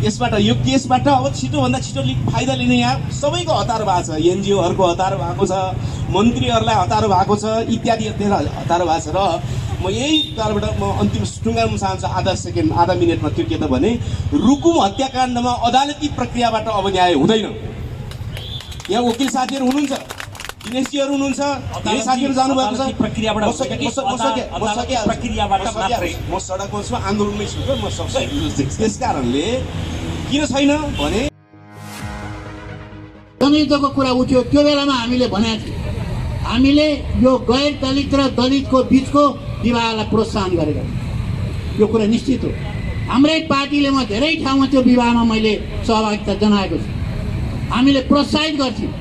यसबाट यो केसबाट अब छिटोभन्दा छिटो फाइदा लिने यहाँ सबैको हतार भएको छ, एनजिओहरूको हतार भएको छ, मन्त्रीहरूलाई हतार भएको छ, इत्यादि हतार भएको छ। र म यही कारणबाट म अन्तिम टुङ्गाउन चाहन्छु आधा मिनटमा। त्यो के त भने रुकुम हत्याकाण्डमा अदालती प्रक्रियाबाट अब न्याय हुँदैन। यहाँ वकिल साथीहरू हुनुहुन्छ, दिनेशजीहरू हुनुहुन्छ, धेरै साथीहरू जानुभएको छ। म सडकमा छु, आन्दोलनमै छु, म सक्छु। त्यस कारणले किन छैन भने जनयुद्धको कुरा उठ्यो, त्यो बेलामा हामीले भनेका थियौँ हामीले यो गैर दलित र दलितको बिचको विवाहलाई प्रोत्साहन गरेका थियौँ। यो कुरा निश्चित हो। हाम्रै पार्टीले म धेरै ठाउँमा त्यो विवाहमा मैले सहभागिता जनाएको छु। हामीले प्रोत्साहित गर्थ्यौँ,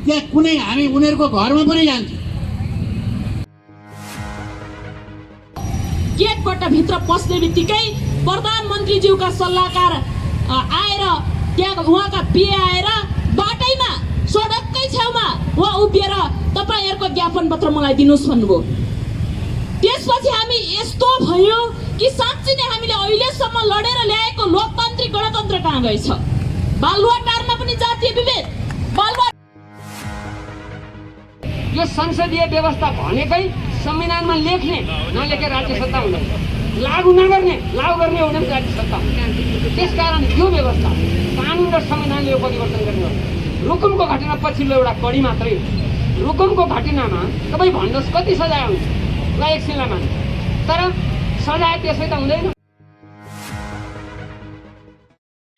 त्यहाँ कुनै हामी उनीहरूको घरमा पनि जान्थ्यौँ। गेटबाट भित्र पस्ने बित्तिकै प्रधानमन्त्रीज्यूका सल्लाहकार आएर त्यहाँ उहाँका पिए आएर बाटैमा सडककै छेउमा उहाँ उभिएर तपाईँहरूको ज्ञापन पत्र मलाई दिनुहोस् भन्नुभयो। त्यसपछि हामी यस्तो भयो कि साँच्चै नै हामीले अहिलेसम्म लडेर ल्याएको लोकतान्त्रिक गणतन्त्र कहाँ गएछ? बालुवाटारमा पनि जातीय विभेद, यो संसदीय व्यवस्था भनेकै संविधानमा लेख्ने नलेखे राज्य सत्ता हुँदैन, लागू नगर्ने लागू गर्ने हो भने राज्य सत्ता हुन्छ। त्यसकारण यो व्यवस्था कानुन र संविधानले यो परिवर्तन गर्ने हो। रुकुमको घटना पछिल्लो एउटा कडी मात्रै हो। रुकुमको घटनामा तपाईँ भन्नुहोस् कति सजाय हुन्छ? ल एकछिनलाई मान, तर सजाय त्यसै त हुँदैन।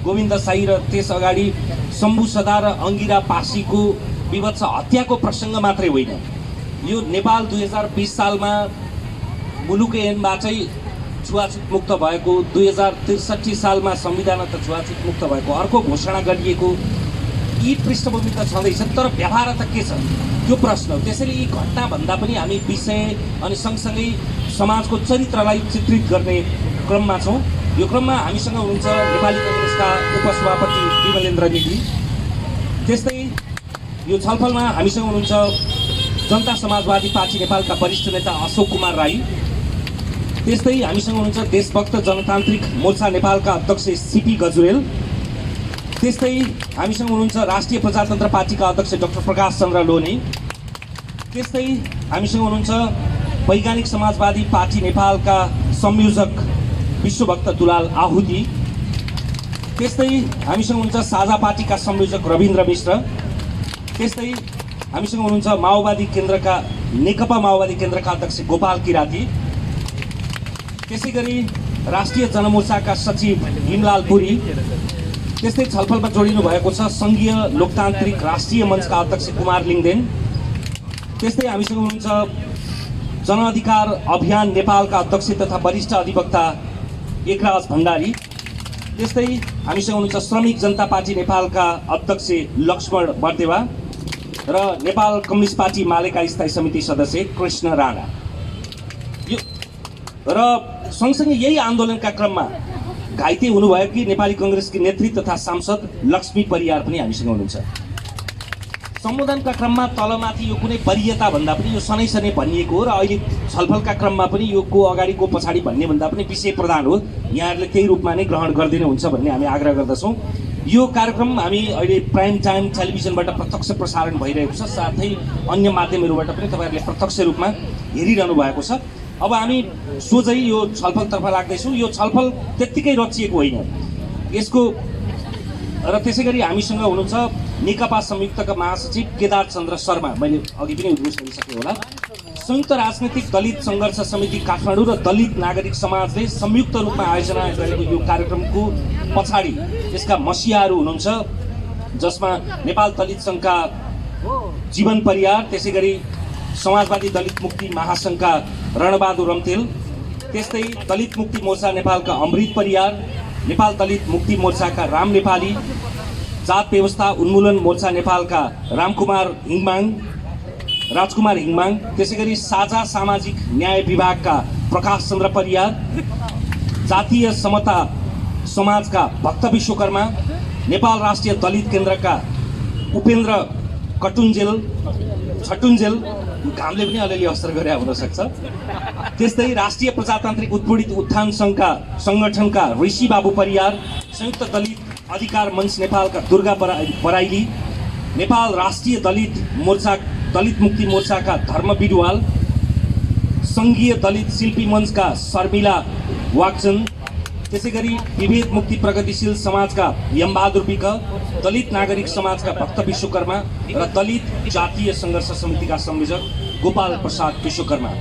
गोविन्द साई र त्यस अगाडि शम्भु सदा र अङ्गिरा पासीको विभत्स हत्याको प्रसङ्ग मात्रै होइन। यो नेपाल 2020 सालमा मुलुक ऐनबाटै छुवाछुत मुक्त भएको, 2063 सालमा संविधान त छुवाछुत मुक्त भएको, अर्को घोषणा गरिएको यी पृष्ठभूमि त छँदैछ, तर व्यवहार त के छ त्यो प्रश्न हो। त्यसैले यी घटनाभन्दा पनि हामी विषय अनि सँगसँगै समाजको चरित्रलाई चित्रित गर्ने क्रममा छौँ। यो क्रममा हामीसँग हुनुहुन्छ नेपाली काङ्ग्रेसका उपसभापति विमलेन्द्र नेगी। त्यस्तै यो छलफलमा हामीसँग हुनुहुन्छ जनता समाजवादी पार्टी नेपालका वरिष्ठ नेता अशोक कुमार राई। त्यस्तै हामीसँग हुनुहुन्छ देशभक्त जनतान्त्रिक मोर्चा नेपालका अध्यक्ष सीपी गजुरेल। त्यस्तै हामीसँग हुनुहुन्छ राष्ट्रिय प्रजातन्त्र पार्टीका अध्यक्ष डाक्टर प्रकाश चन्द्र लोने। त्यस्तै हामीसँग हुनुहुन्छ वैज्ञानिक समाजवादी पार्टी नेपालका संयोजक विश्वभक्त दुलाल आहुति। त्यस्तै हामीसँग हुनुहुन्छ साझा पार्टीका संयोजक रविन्द्र मिश्र। त्यस्तै हामीसँग हुनुहुन्छ नेकपा माओवादी केन्द्रका अध्यक्ष गोपाल किराती। त्यसै गरी राष्ट्रिय जनमोर्चाका सचिव भीमलाल पुरी। त्यस्तै छलफलमा जोडिनु भएको छ सङ्घीय लोकतान्त्रिक राष्ट्रिय मञ्चका अध्यक्ष कुमार लिङदेन। त्यस्तै हामीसँग हुनुहुन्छ जनअधिकार अभियान नेपालका अध्यक्ष तथा वरिष्ठ अधिवक्ता एकराज भण्डारी। त्यस्तै हामीसँग हुनुहुन्छ श्रमिक जनता पार्टी नेपालका अध्यक्ष लक्ष्मण बर्देवा र नेपाल कम्युनिस्ट पार्टी मालेका स्थायी समिति सदस्य कृष्ण राणा। र सँगसँगै यही आन्दोलनका क्रममा घाइते हुनुभएकी नेपाली काङ्ग्रेसकी नेत्री तथा सांसद लक्ष्मी परियार पनि हामीसँग हुनुहुन्छ। सम्बोधनका क्रममा तलमाथि यो कुनै वरियता भन्दा पनि यो सनै भनिएको हो र अहिले छलफलका क्रममा पनि यो को अगाडि को पछाडि भन्ने भन्दा पनि विषय प्रधान हो। यहाँहरूले त्यही रूपमा नै ग्रहण गरिदिनु हुन्छ भन्ने हामी आग्रह गर्दछौँ। यो कार्यक्रम हामी अहिले प्राइम टाइम टेलिभिजनबाट प्रत्यक्ष प्रसारण भइरहेको छ, साथै अन्य माध्यमहरूबाट पनि तपाईँहरूले प्रत्यक्ष रूपमा हेरिरहनु भएको छ। अब हामी सोझै यो छलफलतर्फ लाग्दैछौँ। यो छलफल त्यत्तिकै रचिएको होइन यसको। र त्यसै गरी हामीसँग हुनुहुन्छ नेकपा संयुक्तका महासचिव केदार चन्द्र शर्मा। मैले अघि पनि उद्घोष गरिसकेँ होला। संयुक्त राजनीतिक दलित सङ्घर्ष समिति काठमाडौँ र दलित नागरिक समाजले संयुक्त रूपमा आयोजना गरेको यो कार्यक्रमको पछाडि यसका मसियाहरू हुनुहुन्छ, जसमा नेपाल दलित सङ्घका जीवन परियार, त्यसै गरी समाजवादी दलित मुक्ति महासङ्घका रणबहादुर रम्तेल, त्यस्तै दलित मुक्ति मोर्चा नेपालका अमृत परियार, नेपाल दलित मुक्ति मोर्चाका राम नेपाली, जात व्यवस्था उन्मूलन मोर्चा नेपालका राजकुमार हिङमाङ, त्यसै गरी साझा सामाजिक न्याय विभागका प्रकाश चन्द्र परियार, जातीय समता समाजका भक्त विश्वकर्मा, नेपाल राष्ट्रिय दलित केन्द्रका उपेन्द्र छटुन्जेल, घामले पनि अलिअलि असर गरे हुनसक्छ। त्यस्तै राष्ट्रिय प्रजातान्त्रिक उत्पीडित उत्थान सङ्घका सङ्गठनका ऋषि बाबु परियार, संयुक्त दलित अधिकार मञ्च नेपालका दुर्गा बराइली, नेपाल राष्ट्रिय दलित मुक्ति मोर्चाका धर्म बिरुवाल, सङ्घीय दलित शिल्पी मञ्चका शर्मिला वाक्चन, त्यसै गरी विभेद मुक्ति प्रगतिशील समाजका यमबहादुर विक, दलित नागरिक समाजका भक्त विश्वकर्मा र दलित जातीय सङ्घर्ष समितिका संयोजक गोपाल प्रसाद विश्वकर्मा।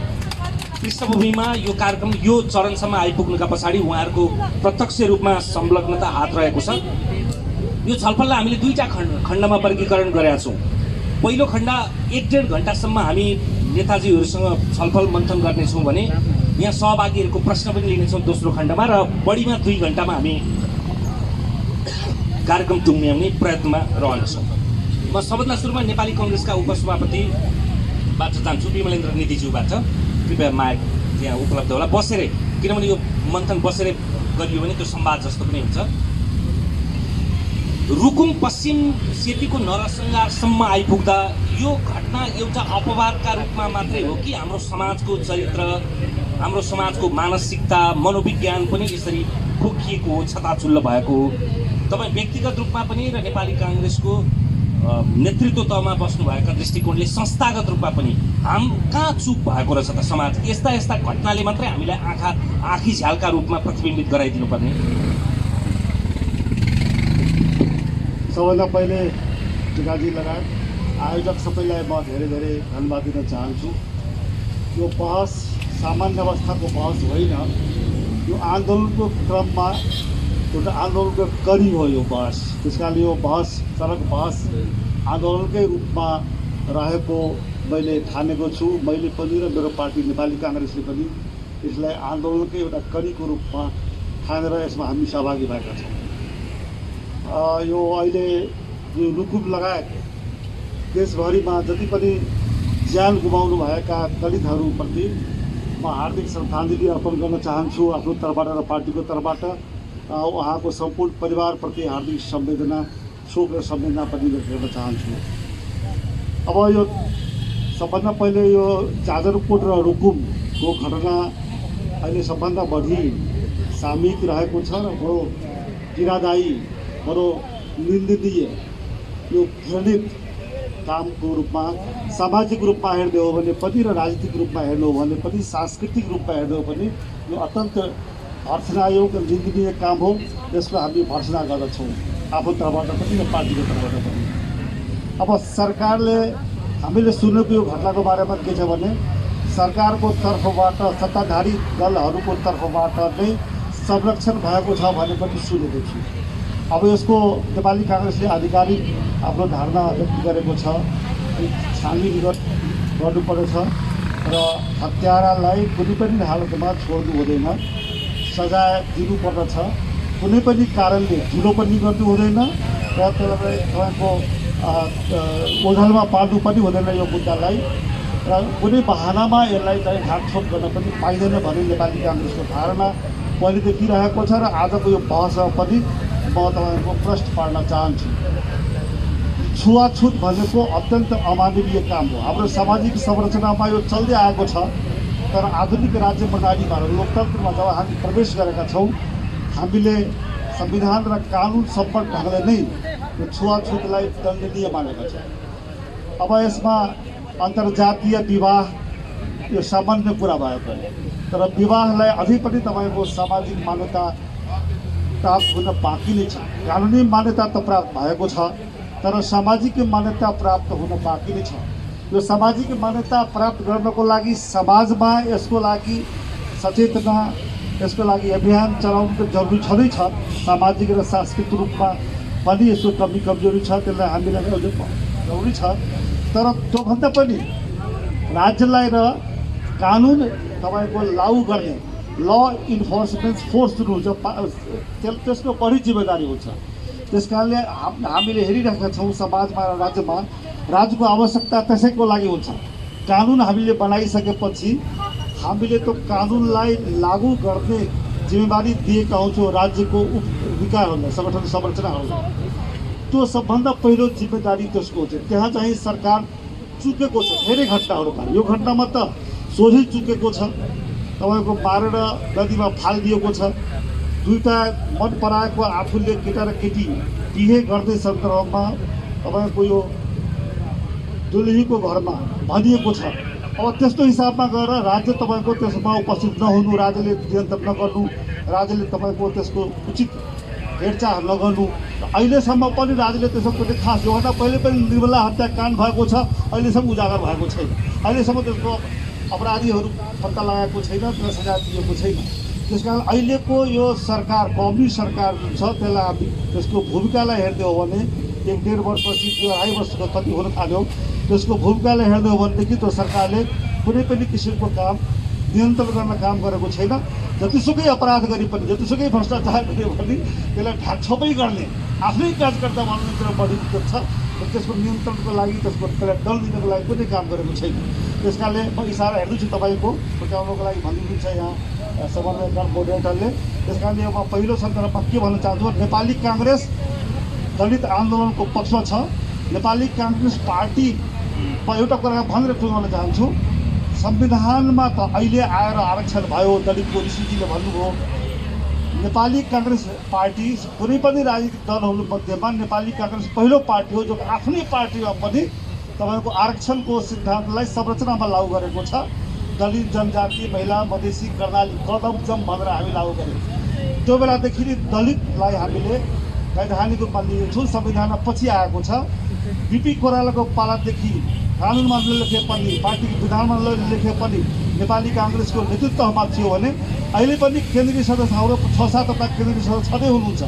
पृष्ठभूमिमा यो कार्यक्रम यो चरणसम्म आइपुग्नुका पछाडि उहाँहरूको प्रत्यक्ष रूपमा संलग्नता हात रहेको छ। यो छलफललाई हामीले दुईटा खण्डमा वर्गीकरण गरेका छौँ। पहिलो खण्ड 1-1.5 घन्टासम्म हामी नेताजीहरूसँग छलफल मन्थन गर्नेछौँ भने यहाँ सहभागीहरूको प्रश्न पनि लिनेछौँ दोस्रो खण्डमा, र बढीमा 2 घन्टामा हामी कार्यक्रम टुङ्ग्याउने प्रयत्नमा रहनेछौँ। म सबभन्दा सुरुमा नेपाली कङ्ग्रेसका उपसभापतिबाट जान्छु, विमलेन्द्र निधिज्यूबाट। कृपया माइक त्यहाँ उपलब्ध होला, बसेरै, किनभने यो मन्थन बसेरै गरियो भने त्यो संवाद जस्तो पनि हुन्छ। रुकुम पश्चिम सेतीको नरसंहारसम्म आइपुग्दा यो घटना एउटा अपवादका रूपमा मात्रै हो कि हाम्रो समाजको चरित्र, हाम्रो समाजको मानसिकता, मनोविज्ञान पनि यसरी ठोकिएको हो, छताछुल्ल भएको हो? तपाईँ व्यक्तिगत रूपमा पनि र नेपाली काङ्ग्रेसको नेतृत्व तहमा बस्नुभएका दृष्टिकोणले संस्थागत रूपमा पनि कहाँ चुक भएको रहेछ त समाज? यस्ता घटनाले मात्रै हामीलाई आँखी झ्यालका रूपमा प्रतिबिम्बित गराइदिनु पर्ने? सबभन्दा पहिले टिकाजी लगायत आयोजक सबैलाई म धेरै धेरै धन्यवाद दिन चाहन्छु। यो बहस सामान्य अवस्थाको बहस होइन, यो आन्दोलनको क्रममा एउटा आन्दोलनको कडी हो यो बहस। त्यस कारणले यो बहस सडक बहस आन्दोलनकै रूपमा रहेको मैले ठानेको छु। मैले पनि र मेरो पार्टी नेपाली काङ्ग्रेसले पनि यसलाई आन्दोलनकै एउटा कडीको रूपमा ठानेर यसमा हामी सहभागी भएका छौँ। यो अहिले यो रुकुम लगायत देशभरिमा जति पनि ज्यान गुमाउनु भएका दलितहरूप्रति म हार्दिक श्रद्धाञ्जली अर्पण गर्न चाहन्छु आफ्नो तर्फबाट र पार्टीको तर्फबाट। उहाँको सम्पूर्ण परिवारप्रति हार्दिक संवेदना, शोक र संवेदना पनि व्यक्त गर्न चाहन्छु। अब यो सबभन्दा पहिले यो जाजरकोट र रुकुमको घटना अहिले सबभन्दा बढी सामयिक रहेको छ र बडो पीडादायी, बडो निन्दनीय, यो घृणित कामको रूपमा सामाजिक रूपमा हेर्ने हो भने पनि र राजनीतिक रूपमा हेर्नु हो भने पनि, सांस्कृतिक रूपमा हेर्नु हो भने यो अत्यन्त भर्सनायोग निन्दनीय काम हो। यसको हामी भर्सना गर्दछौँ आफ्नो तर्फबाट पनि र पार्टीको तर्फबाट पनि। अब सरकारले हामीले सुनेको यो घटनाको बारेमा के छ भने सरकारको तर्फबाट, सत्ताधारी दलहरूको तर्फबाट नै संरक्षण भएको छ भने पनि सुनेको छु। अब यसको नेपाली काङ्ग्रेसले आधिकारिक आफ्नो धारणा व्यक्त गरेको छ, छानबिन गर्नुपर्नेछ र हत्यारालाई कुनै पनि हालतमा छोड्नु हुँदैन, सजाय दिनुपर्दछ। कुनै पनि कारणले ढिलो पनि गर्नु हुँदैन र त्यसलाई तपाईँको ओझलमा पार्नु पनि हुँदैन यो मुद्दालाई, र कुनै बहानामा यसलाई चाहिँ ढाकछोप गर्न पनि पाइँदैन भन्ने नेपाली काङ्ग्रेसको धारणा पहिलेदेखि रहेको छ। र आजको यो बहसमा पनि म तपाईँको प्रश्न पार्न चाहन्छु। छुवाछुत भनेको अत्यन्त अमानवीय काम हो। हाम्रो सामाजिक संरचनामा यो चल्दै आएको छ, तर आधुनिक राज्य प्रणालीमा लोकतन्त्रमा जब हामी प्रवेश गरेका छौँ, हामीले संविधान र कानुन सम्पन्न ढङ्गले नै यो छुवाछुतलाई दण्डनीय मानेका छौँ। अब यसमा अन्तर्जातीय विवाह यो सामान्य कुरा भएको हो, तर विवाहलाई अझै पनि तपाईँको सामाजिक मान्यता प्राप्त हुन बाँकी नै छ। कानुनी मान्यता त प्राप्त भएको छ, तर सामाजिक मान्यता प्राप्त हुन बाँकी नै छ। यो सामाजिक मान्यता प्राप्त गर्नको लागि समाजमा यसको लागि सचेतना, यसको लागि अभियान चलाउनु जरुरी छँदैछ। सामाजिक र सांस्कृतिक रूपमा पनि यसको कमी कमजोरी छ, त्यसलाई हामीलाई जरुरी छ। तर त्योभन्दा पनि राज्यलाई र कानुन तपाईँको लागू गर्ने ल इन्फोर्समेन्ट फोर्स जुन हुन्छ त्यसको बढी जिम्मेदारी हुन्छ। त्यस कारणले हामीले हेरिरहेका छौँ समाजमा र राज्यमा राज्यको आवश्यकता त्यसैको लागि हुन्छ। कानुन हामीले बनाइसकेपछि हामीले त्यो कानुनलाई लागू गर्ने जिम्मेवारी दिएका हुन्छौँ राज्यको विकासहरूलाई, सङ्गठन संरचनाहरूलाई। त्यो सबभन्दा पहिलो जिम्मेदारी त्यसको हुन्छ। त्यहाँ चाहिँ सरकार चुकेको छ धेरै घटनाहरूमा। यो घटनामा त सोझै चुकेको छ, तपाईँको मारेर नदीमा फालिदिएको छ। दुईवटा मन पराएको आफूले केटा र केटी बिहे गर्दै सन्दर्भमा तपाईँको यो दुलहीको घरमा भनिएको छ। अब त्यस्तो हिसाबमा गएर राज्य तपाईँको त्यसमा उपस्थित नहुनु, राज्यले नियन्त्रण नगर्नु, राज्यले तपाईँको त्यसको उचित हेरचाह नगर्नु, अहिलेसम्म पनि राज्यले त्यसको कुनै खास योभन्दा पहिले पनि निर्मला हत्याकाण्ड भएको छ, अहिलेसम्म उजागर भएको छैन। अहिलेसम्म त्यसको अपराधीहरू पत्ता लगाएको छैन, त्यसलाई सजाय दिएको छैन। त्यस कारण अहिलेको यो सरकार, कम्युनिस्ट सरकार जुन छ, त्यसलाई हामी त्यसको भूमिकालाई हेर्ने हो भने 1-1.5 वर्षपछि 2.5 वर्षको कति हुन थाल्यो, त्यसको भूमिकालाई हेर्ने हो भनेदेखि त्यो सरकारले कुनै पनि किसिमको काम नियन्त्रण गर्न काम गरेको छैन। जतिसुकै अपराध गरे पनि, जतिसुकै भ्रष्टाचार गरे पनि त्यसलाई ढाकछोपै गर्ने आफ्नै कार्यकर्ता भन्ने बढी दिक्कत छ र त्यसको नियन्त्रणको लागि, त्यसको त्यसलाई दल दिनको लागि कुनै काम गरेको छैन। त्यस कारणले म इसारा हेर्दैछु तपाईँको छुट्याउनको लागि भनिदिनुहुन्छ यहाँ समन्वयकार मोडरेटरले। त्यस कारणले म पहिलो सन्दर्भमा के भन्न चाहन्छु, नेपाली काङ्ग्रेस दलित आन्दोलनको पक्षमा छ। नेपाली काङ्ग्रेस पार्टी एउटा कुरा भनेर टुङ्गाउन चाहन्छु, संविधानमा त अहिले आएर आरक्षण भयो, दलितको ऋषिजीले भन्नुभयो। नेपाली काङ्ग्रेस पार्टी कुनै पनि राजनीतिक दलहरू मध्येमा नेपाली काङ्ग्रेस पहिलो पार्टी हो जो आफ्नै पार्टीमा पनि तपाईँको आरक्षणको सिद्धान्तलाई संरचनामा लागू गरेको छ। दलित जनजाति, महिला, मधेसी, कर्णाली कदम जम भनेर हामी लागू गऱ्यौँ। त्यो बेलादेखि दलितलाई हामीले वैधानिक रूपमा लिएछौँ। संविधानमा पछि आएको छ। बिपी कोइरालाको पालादेखि कानुनमा नलेखे पनि, पार्टीको विधानमा नलेखे पनि नेपाली काङ्ग्रेसको नेतृत्वमा थियो भने अहिले पनि केन्द्रीय सदस्य हाम्रो 6-7 वटा केन्द्रीय सदस्य छँदै हुनुहुन्छ।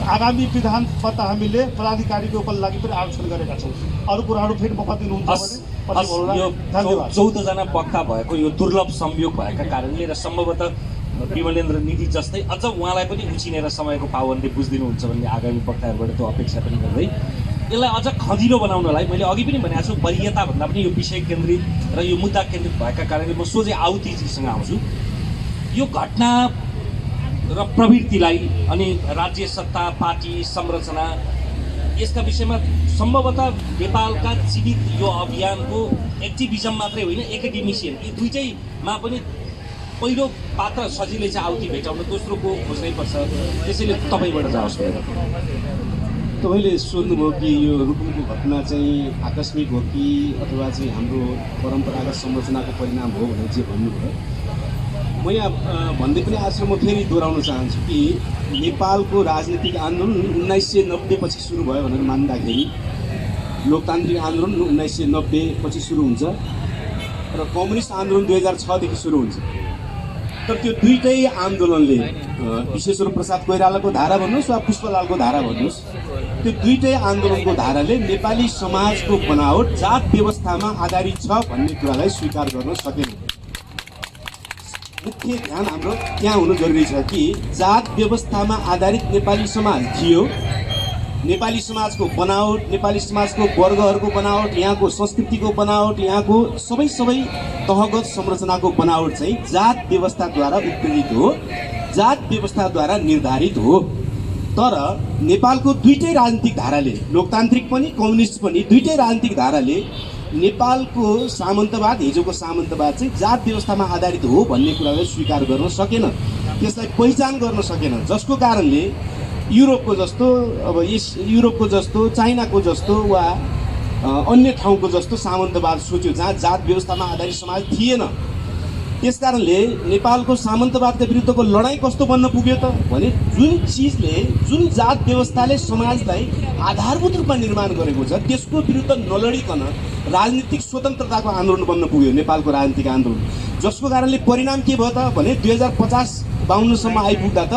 आगामी विधानमा त हामीले पदाधिकारीको उपलब्ध लागि पनि आरक्षण गरेका छौँ। अरू कुराहरू फेरि मौका दिनुहुन्छ भने पछि बोल्ला। धन्यवाद। 14जना पक्का भएको यो दुर्लभ संयोग भएका कारणले र सम्भवतः विमलेन्द्र निधि जस्तै अझ उहाँलाई पनि उछिनेर समयको पाबन्दी बुझिदिनुहुन्छ भन्ने आगामी वक्ताहरूबाट त्यो अपेक्षा पनि गर्दै यसलाई अझ खँदिलो बनाउनलाई मैले अघि पनि भनेको छु, वरियता भन्दा पनि यो विषय केन्द्रित र यो मुद्दा केन्द्रित भएका कारणले म सोझै आउतीजीसँग आउँछु। यो घटना र प्रवृत्तिलाई अनि राज्य सत्ता, पार्टी संरचना, यसका विषयमा सम्भवतः नेपालका जीवित यो अभियानको एक्टिभिजम मात्रै होइन, एकाडेमिसियन यी दुईटैमा पनि पहिलो पात्र सजिलै चाहिँ आउती भेटाउन दोस्रोको खोज्नै पर्छ। त्यसैले तपाईँबाट जाओस्। तपाईँले सोध्नुभयो कि यो रुकुमको घटना चाहिँ आकस्मिक हो कि अथवा चाहिँ हाम्रो परम्परागत संरचनाको परिणाम हो भनेर चाहिँ भन्नुभयो। म यहाँ भन्दै पनि आज म फेरि दोहोऱ्याउन चाहन्छु कि नेपालको राजनीतिक आन्दोलन 1990 पछि सुरु भयो भनेर मान्दाखेरि लोकतान्त्रिक आन्दोलन 1990 पछि सुरु हुन्छ र कम्युनिस्ट आन्दोलन 2006 देखि सुरु हुन्छ। तर त्यो दुईटै आन्दोलनले विश्वेश्वर प्रसाद कोइरालाको धारा भन्नुहोस् वा पुष्पलालको धारा भन्नुहोस्, त्यो दुईटै आन्दोलनको धाराले नेपाली समाजको बनावट जात व्यवस्थामा आधारित छ भन्ने कुरालाई स्वीकार गर्न सकेन। मुख्य ध्यान हाम्रो त्यहाँ हुनु जरुरी छ कि जात व्यवस्थामा आधारित नेपाली समाज थियो। नेपाली समाजको बनावट, नेपाली समाजको वर्गहरूको बनावट, यहाँको संस्कृतिको बनावट, यहाँको सबै तहगत संरचनाको बनावट चाहिँ जात व्यवस्थाद्वारा उत्प्रेरित हो, जात व्यवस्थाद्वारा निर्धारित हो। तर नेपालको दुईटै राजनीतिक धाराले, लोकतान्त्रिक पनि कम्युनिस्ट पनि, दुईटै राजनीतिक धाराले नेपालको सामन्तवाद, हिजोको सामन्तवाद चाहिँ जात व्यवस्थामा आधारित हो भन्ने कुरालाई स्वीकार गर्न सकेन, त्यसलाई पहिचान गर्न सकेन। जसको कारणले युरोपको जस्तो, अब युरोपको जस्तो, चाइनाको जस्तो वा अन्य ठाउँको जस्तो सामन्तवाद सोच्यो जहाँ जात व्यवस्थामा आधारित समाज थिएन। त्यसकारणले नेपालको सामन्तवादका विरुद्धको लडाइँ कस्तो बन्न पुग्यो त भने जुन चिजले, जुन जात व्यवस्थाले समाजलाई आधारभूत रूपमा निर्माण गरेको छ त्यसको विरुद्ध नलडिकन राजनीतिक स्वतन्त्रताको आन्दोलन बन्न पुग्यो नेपालको राजनीतिक आन्दोलन। जसको कारणले परिणाम के भयो त भने 2050-52 सम्म आइपुग्दा त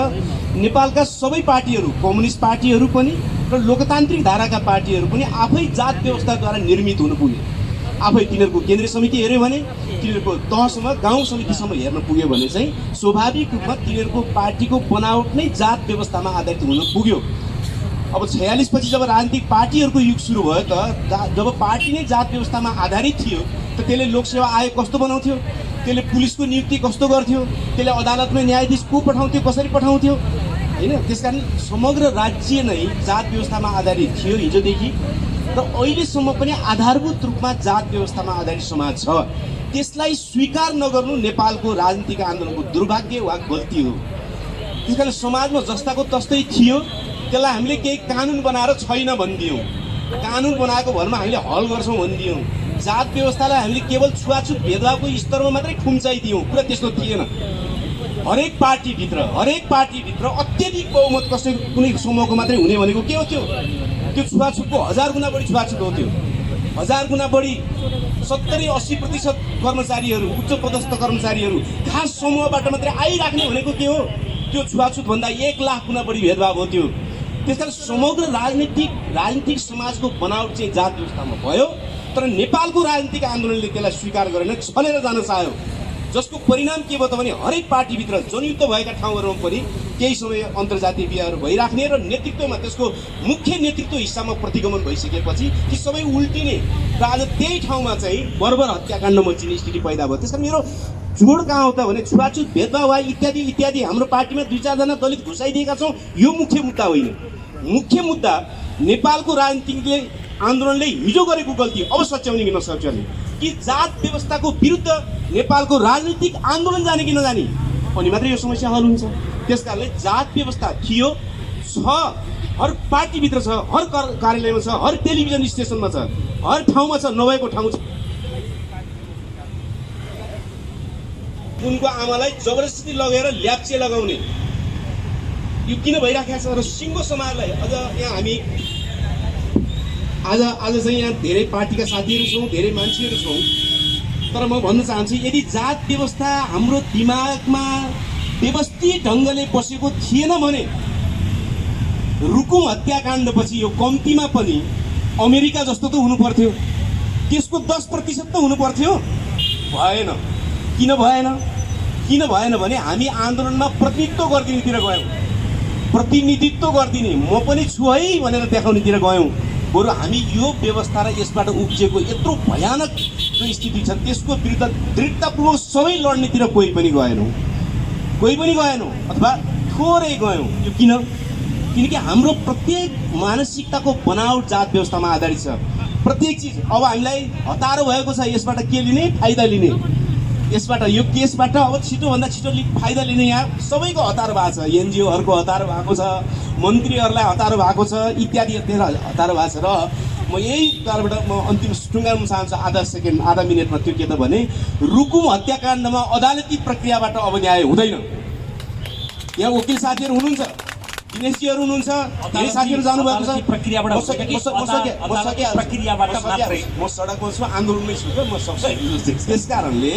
नेपालका सबै पार्टीहरू, कम्युनिस्ट पार्टीहरू पनि र लोकतान्त्रिक धाराका पार्टीहरू पनि आफै जात व्यवस्थाद्वारा निर्मित हुन पुगे। आफै तिनीहरूको केन्द्रीय समिति हेऱ्यो भने, तिनीहरूको तहसम्म, गाउँ समितिसम्म हेर्न पुग्यो भने चाहिँ स्वाभाविक रूपमा तिनीहरूको पार्टीको बनावट नै जात व्यवस्थामा आधारित हुन पुग्यो। अब 46 पछि जब राजनीतिक पार्टीहरूको युग सुरु भयो त जब पार्टी नै जात व्यवस्थामा आधारित थियो त त्यसले लोकसेवा आयोग कस्तो बनाउँथ्यो, त्यसले पुलिसको नियुक्ति कस्तो गर्थ्यो, त्यसले अदालतमा न्यायाधीश को पठाउँथ्यो, कसरी पठाउँथ्यो होइन। त्यसकारण समग्र राज्य नै जात व्यवस्थामा आधारित थियो हिजोदेखि र अहिलेसम्म पनि आधारभूत रूपमा जात व्यवस्थामा आधारित समाज छ। त्यसलाई स्वीकार नगर्नु नेपालको राजनीतिक आन्दोलनको दुर्भाग्य वा गल्ती हो। त्यस कारण समाजमा जस्ताको तस्तै थियो, त्यसलाई हामीले केही कानुन बनाएर छैन भनिदियौँ, कानुन बनाएको भरमा हामीले हल गर्छौँ भनिदियौँ। जात व्यवस्थालाई हामीले केवल छुवाछुत भेदभावको स्तरमा मात्रै खुम्चाइदियौँ, कुरा त्यस्तो थिएन। हरेक पार्टीभित्र अत्यधिक बहुमत कसै कुनै समूहको मात्रै हुने भनेको के हो? त्यो छुवाछुतको 1000 गुणा बढी छुवाछुत हो। त्यो 1000 गुणा बढी 70-80% कर्मचारीहरू, उच्च पदस्थ कर्मचारीहरू खास समूहबाट मात्रै आइराख्ने भनेको के हो? त्यो छुवाछुतभन्दा 1 लाख गुणा बढी भेदभाव हो त्यो। त्यसकारण समग्र राजनीतिक समाजको बनावट चाहिँ जात व्यवस्थामा भयो, तर नेपालको राजनीतिक आन्दोलनले त्यसलाई स्वीकार गरेन, छलेर जान चाह्यो। जसको परिणाम के भयो त भने हरेक पार्टीभित्र जनयुक्त भएका ठाउँहरूमा पनि केही समय अन्तर्जातीय बिहाहरू भइराख्ने र नेतृत्वमा त्यसको मुख्य नेतृत्व हिस्सामा प्रतिगमन भइसकेपछि ती सबै उल्टिने र आज त्यही ठाउँमा चाहिँ बर्बर हत्याकाण्ड मचिने स्थिति पैदा भयो। त्यसकारण मेरो जोड कहाँ हो त भने छुवाछुत भेदभाव इत्यादि इत्यादि हाम्रो पार्टीमा 2-4 जना दलित घुसाइदिएका छौँ, यो मुख्य मुद्दा होइन। मुख्य मुद्दा नेपालको राजनीतिक आन्दोलनले हिजो गरेको गल्ती अब सच्याउने कि नसच्याउने, कि जात व्यवस्थाको विरुद्ध नेपालको राजनीतिक आन्दोलन जाने कि नजाने, अनि मात्रै यो समस्या हल हुन्छ। त्यसकारणले जात व्यवस्था थियो, छ, हर पार्टीभित्र छ, हर कार्यालयमा छ, हर टेलिभिजन स्टेसनमा छ, हर ठाउँमा छ, नभएको ठाउँ छ। उनको आमालाई जबरजस्ती लगेर ल्याप्चे लगाउने यो किन भइराखेको छ? र सिङ्गो समाजलाई अझ यहाँ हामी आज चाहिँ यहाँ धेरै पार्टीका साथीहरू छौँ, धेरै मान्छेहरू छौँ, तर म भन्न चाहन्छु यदि जात व्यवस्था हाम्रो दिमागमा व्यवस्थित ढङ्गले बसेको थिएन भने रुकुम हत्याकाण्डपछि यो कम्तीमा पनि अमेरिका जस्तो त हुनु पर्थ्यो, त्यसको 10% त हुनु पर्थ्यो, भएन। किन भएन भने हामी आन्दोलनमा प्रतिनिधित्व गरिदिनेतिर गयौँ, प्रतिनिधित्व गरिदिने म पनि छु है भनेर देखाउनेतिर गयौँ। बरु हामी यो व्यवस्था र यसबाट उब्जिएको यत्रो भयानक जो स्थिति छ त्यसको विरुद्ध दृढतापूर्वक सबै लड्नेतिर कोही पनि गएनौँ अथवा थोरै गयौँ। यो किनकि हाम्रो प्रत्येक मानसिकताको बनावट जात व्यवस्थामा आधारित छ। प्रत्येक चिज अब हामीलाई हतारो भएको छ, यसबाट के लिने? फाइदा लिने। यसबाट यो केसबाट अब छिटोभन्दा छिटो फाइदा लिने यहाँ सबैको हतार भएको छ, एनजिओहरूको हतार भएको छ, मन्त्रीहरूलाई हतार भएको छ, इत्यादि हतार भएको छ। र म यही कारणबाट म अन्तिम टुङ्गाउन चाहन्छु आधा मिनटमा। त्यो के त भने रुकुम हत्याकाण्डमा अदालती प्रक्रियाबाट अब न्याय हुँदैन। यहाँ वकिल साथीहरू हुनुहुन्छ, दिनेशजीहरू हुनुहुन्छ, धेरै साथीहरू जानुभएको छ। म सडकमा छु, आन्दोलनमै छु, म सक्छु। त्यस कारणले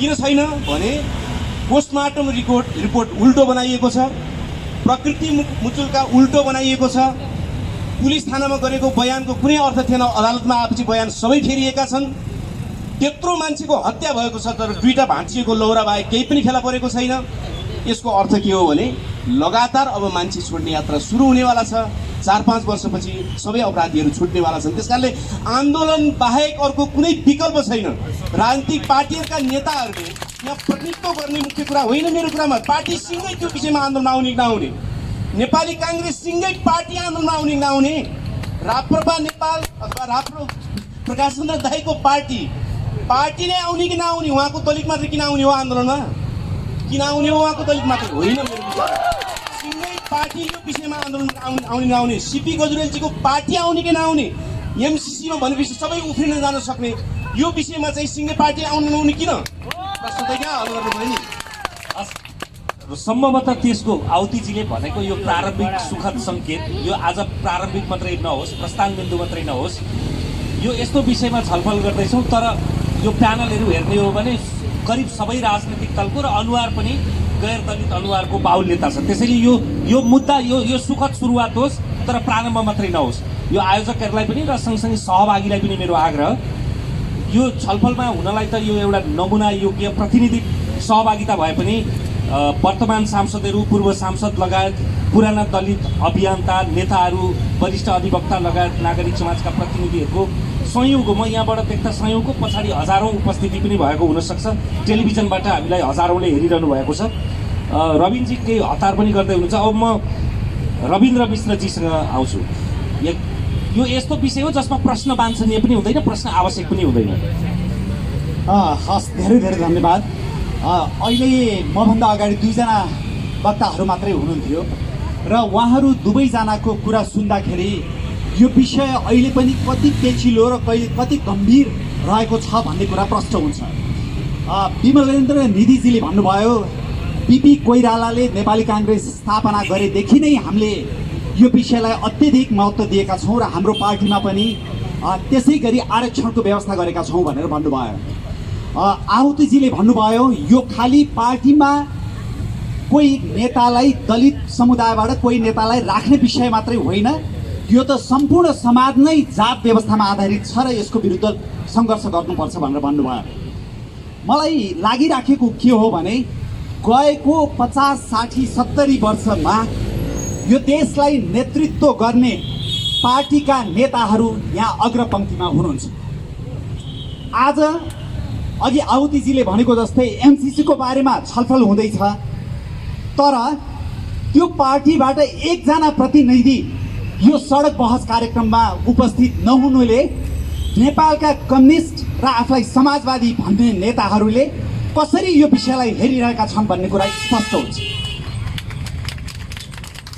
किन छैन भने पोस्टमार्टम रिपोर्ट उल्टो बनाइएको छ, प्रकृति मुचुल्का उल्टो बनाइएको छ, पुलिस थानामा गरेको बयानको कुनै अर्थ थिएन, अदालतमा आएपछि बयान सबै फेरिएका छन्। त्यत्रो मान्छेको हत्या भएको छ तर 2टा भाँचिएको लौरा बाहेक केही पनि फेला परेको छैन। यसको अर्थ के हो भने लगातार अब मान्छे छोड्ने यात्रा सुरु हुनेवाला छ। 4-5 वर्षपछि सबै अपराधीहरू छुट्नेवाला छन्। त्यसकारणले आन्दोलन बाहेक अर्को कुनै विकल्प छैन। राजनीतिक पार्टीहरूका नेताहरूले यहाँ प्रतिनिधित्व गर्ने मुख्य कुरा होइन मेरो कुरामा, पार्टी सिँगै त्यो विषयमा आन्दोलन आउने कि नआउने, नेपाली काङ्ग्रेस सिँगै पार्टी आन्दोलन आउने कि नआउने, राप्रपा नेपाल अथवा राप्रो प्रकाश चन्द्र दाईको पार्टी नै आउने कि नआउने, उहाँको दलित मात्र किन आउने हो आन्दोलनमा? किन आउने हो उहाँको दलित मात्र? होइन मेरो विचार, सिँगै पार्टी यो विषयमा आन्दोलन आउने नआउने, सिपी गजुरेलजीको पार्टी आउने कि नआउने, एमसिसीमा भनेपछि सबै उफ्रिन जान सक्ने यो विषयमा चाहिँ सिँगै पार्टी आउनु नआउने किन? प्रश्न त क्या हल गर्नु पर्यो नि। सम्भवतः त्यसको आउतीजीले भनेको यो प्रारम्भिक सुखद सङ्केत, यो आज प्रारम्भिक मात्रै नहोस्, प्रस्थान बिन्दु मात्रै नहोस्, यो यस्तो विषयमा छलफल गर्दैछौँ। तर यो प्यानलहरू हेर्ने हो भने करिब सबै राजनीतिक दलको र अनुहार पनि गैर दलित अनुहारको बाहुल्यता छ। त्यसैले यो मुद्दा यो सुखद सुरुवात होस् तर प्रारम्भ मात्रै नहोस्। यो आयोजकहरूलाई पनि र सँगसँगै सहभागीलाई पनि मेरो आग्रह, यो छलफलमा हुनलाई त यो एउटा नमुना योग्य प्रतिनिधि सहभागिता भए पनि वर्तमान सांसदहरू, पूर्व सांसद लगायत पुराना दलित अभियन्ता, नेताहरू, वरिष्ठ अधिवक्ता लगायत नागरिक समाजका प्रतिनिधिहरूको संयोगको, म यहाँबाट देख्दा संयोगको पछाडि हजारौँ उपस्थिति पनि भएको हुनसक्छ। टेलिभिजनबाट हामीलाई हजारौँले हेरिरहनु भएको छ। रविनजी केही हतार पनि गर्दै हुनुहुन्छ। अब म रविन्द्र मिश्रजीसँग आउँछु। यो यस्तो विषय हो जसमा प्रश्न वाञ्छनीय पनि हुँदैन, प्रश्न आवश्यक पनि हुँदैन। हस्, धेरै धेरै धन्यवाद। अहिले मभन्दा अगाडि 2 जना वक्ताहरू मात्रै हुनुहुन्थ्यो र उहाँहरू दुवैजनाको कुरा सुन्दाखेरि यो विषय अहिले पनि कति पेचिलो र कति गम्भीर रहेको छ भन्ने कुरा प्रष्ट हुन्छ। विमलेन्द्र निधिजीले भन्नुभयो बिपी कोइरालाले नेपाली काङ्ग्रेस स्थापना गरेदेखि नै हामीले यो विषयलाई अत्यधिक महत्त्व दिएका छौँ र हाम्रो पार्टीमा पनि त्यसै गरी आरक्षणको व्यवस्था गरेका छौँ भनेर भन्नुभयो। आहुतिजीले भन्नुभयो यो खालि पार्टीमा कोही नेतालाई दलित समुदायबाट कोही नेतालाई राख्ने विषय मात्रै होइन, यो त सम्पूर्ण समाज नै जात व्यवस्थामा आधारित छ र यसको विरुद्ध सङ्घर्ष गर्नुपर्छ भनेर भन्नुभयो। मलाई लागिराखेको के हो भने गएको 50, 60, 70 वर्षमा यो देशलाई नेतृत्व गर्ने पार्टीका नेताहरू यहाँ अग्रपङ्क्तिमा हुनुहुन्छ। आज अघि आहुतिजीले भनेको जस्तै एमसिसीको बारेमा छलफल हुँदैछ, तर त्यो पार्टीबाट एकजना प्रतिनिधि यो सडक बहस कार्यक्रममा उपस्थित नहुनुले नेपालका कम्युनिस्ट र आफूलाई समाजवादी भन्ने नेताहरूले कसरी यो विषयलाई हेरिरहेका छन् भन्ने कुरा स्पष्ट हुन्छ।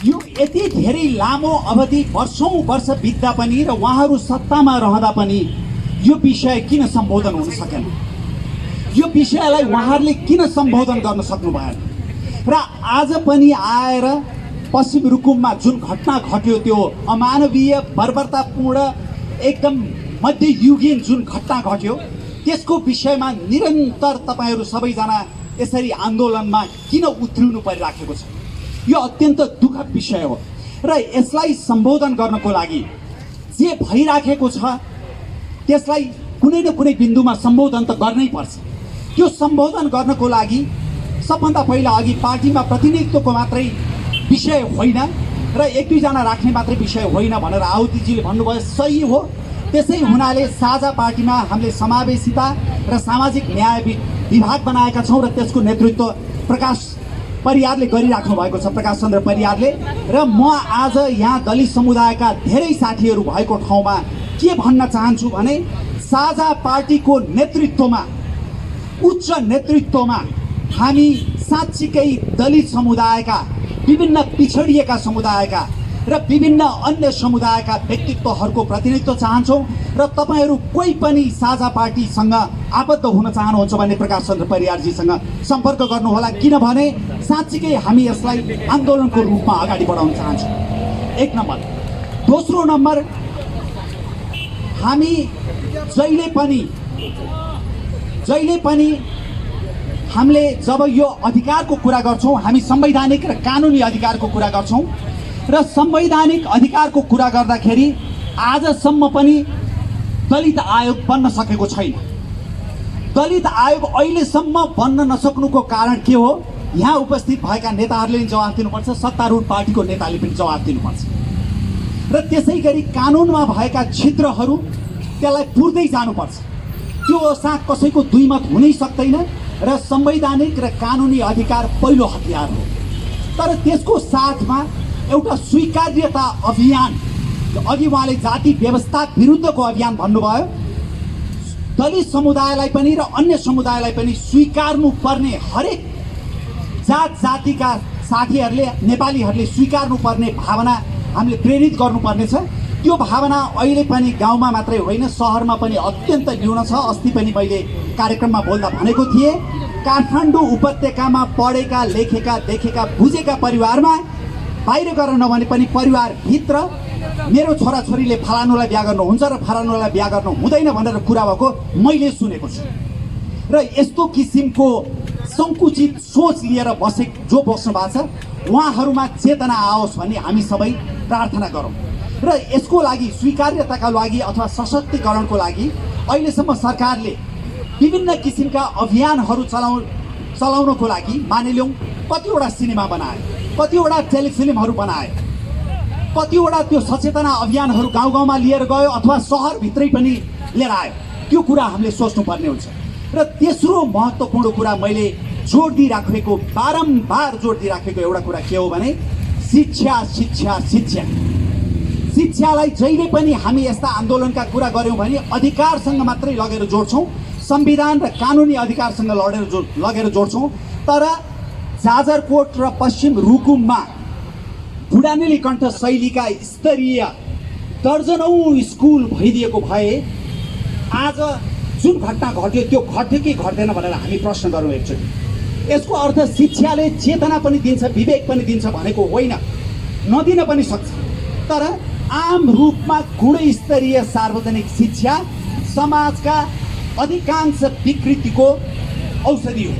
यो यति धेरै लामो अवधि वर्षौँ वर्ष बित्दा पनि र उहाँहरू सत्तामा रहँदा पनि यो विषय किन सम्बोधन हुन सकेन, यो विषयलाई उहाँहरूले किन सम्बोधन गर्न सक्नु भएन र आज पनि आएर पश्चिम रुकुममा जुन घटना घट्यो त्यो अमानवीय बर्बरतापूर्ण एकदम मध्ययुगीन जुन घटना घट्यो त्यसको विषयमा निरन्तर तपाईँहरू सबैजना यसरी आन्दोलनमा किन उत्रिनु परिराखेको छ, यो अत्यन्त दुःखद विषय हो र यसलाई सम्बोधन गर्नको लागि जे भइराखेको छ त्यसलाई कुनै न कुनै बिन्दुमा सम्बोधन त गर्नै पर्छ। त्यो सम्बोधन गर्नको लागि सबभन्दा पहिला अघि पार्टीमा प्रतिनिधित्वको मात्रै विषय होइन र एक दुईजना राख्ने मात्रै विषय होइन भनेर आहुतिजीले भन्नुभयो, सही हो। त्यसै हुनाले साझा पार्टीमा हामीले समावेशिता र सामाजिक न्याय विभाग बनाएका छौँ र त्यसको नेतृत्व प्रकाश परियारले गरिराख्नु भएको छ, प्रकाश चन्द्र परियारले। र म आज यहाँ दलित समुदायका धेरै साथीहरू भएको ठाउँमा के भन्न चाहन्छु भने साझा पार्टीको नेतृत्वमा उच्च नेतृत्वमा हामी साँच्चीकै दलित समुदायका विभिन्न पिछडिएका समुदायका र विभिन्न अन्य समुदायका व्यक्तित्वहरूको प्रतिनिधित्व चाहन्छौँ र तपाईँहरू कोही पनि साझा पार्टीसँग आबद्ध हुन चाहनुहुन्छ भने प्रकाश चन्द्र परियारजीसँग सम्पर्क गर्नुहोला, किनभने साँच्चीकै हामी यसलाई आन्दोलनको रूपमा अगाडि बढाउन चाहन्छौँ। एक नम्बर। दोस्रो नम्बर, हामी जहिले पनि हामीले जब यो अधिकारको कुरा गर्छौँ हामी संवैधानिक र कानुनी अधिकारको कुरा गर्छौँ र संवैधानिक अधिकारको कुरा गर्दाखेरि आजसम्म पनि दलित आयोग बन्न सकेको छैन। दलित आयोग अहिलेसम्म बन्न नसक्नुको कारण के हो? यहाँ उपस्थित भएका नेताहरूले पनि जवाफ दिनुपर्छ, सत्तारूढ पार्टीको नेताले पनि जवाफ दिनुपर्छ र त्यसै गरी कानुनमा भएका छिद्रहरू त्यसलाई पुर्दै जानुपर्छ। त्यो साथ कसैको दुई मत हुनै सक्दैन र संवैधानिक र कानुनी अधिकार पहिलो हतियार हो। तर त्यसको साथमा एउटा स्वीकार्यता अभियान, अघि उहाँले जाति व्यवस्था विरुद्धको अभियान भन्नुभयो, दलित समुदायलाई पनि र अन्य समुदायलाई पनि स्वीकार्नु पर्ने हरेक जात जातिका साथीहरूले नेपालीहरूले स्वीकार्नु पर्ने भावना हामीले प्रेरित गर्नुपर्नेछ। त्यो भावना अहिले पनि गाउँमा मात्रै होइन सहरमा पनि अत्यन्त न्यून छ। अस्ति पनि मैले कार्यक्रममा बोल्दा भनेको थिएँ, काठमाडौँ उपत्यकामा पढेका लेखेका देखेका बुझेका परिवारमा बाहिर गरेर नभने पनि परिवारभित्र मेरो छोराछोरीले फलानुलाई बिहा गर्नुहुन्छ र फलानुलाई बिहा गर्नु हुँदैन भनेर कुरा भएको मैले सुनेको छु र यस्तो किसिमको सङ्कुचित सोच लिएर जो बस्नु भएको छ उहाँहरूमा चेतना आओस् भन्ने हामी सबै प्रार्थना गरौँ र यसको लागि स्वीकार्यताका लागि अथवा सशक्तिकरणको लागि अहिलेसम्म सरकारले विभिन्न किसिमका अभियानहरू चलाउनको लागि मानिलिउँ कतिवटा सिनेमा बनाए, कतिवटा टेलिफिल्महरू बनाए, कतिवटा त्यो सचेतना अभियानहरू गाउँ गाउँमा लिएर गयो अथवा सहरभित्रै पनि लिएर आयो। त्यो कुरा हामीले सोच्नुपर्ने हुन्छ। र तेस्रो महत्त्वपूर्ण कुरा मैले जोड दिइराखेको, बारम्बार जोड दिइराखेको एउटा कुरा के हो भने शिक्षा शिक्षा शिक्षा। शिक्षालाई जहिले पनि हामी यस्ता आन्दोलनका कुरा गऱ्यौँ भने अधिकारसँग मात्रै लगेर जोड्छौँ, संविधान र कानुनी अधिकारसँग लगेर जोड्छौँ, तर जाजरकोट र पश्चिम रुकुममा बुढा नीलकण्ठ शैलीका स्तरीय दर्जनौँ स्कुल भइदिएको भए आज जुन घटना घट्यो त्यो घट्यो कि घट्दैन भनेर हामी प्रश्न गरौँ एकचोटि। यसको अर्थ शिक्षाले चेतना पनि दिन्छ, विवेक पनि दिन्छ भनेको होइन, नदिन पनि सक्छ। तर आम रूपमा गुणस्तरीय सार्वजनिक शिक्षा समाजका अधिकांश विकृतिको औषधि हो।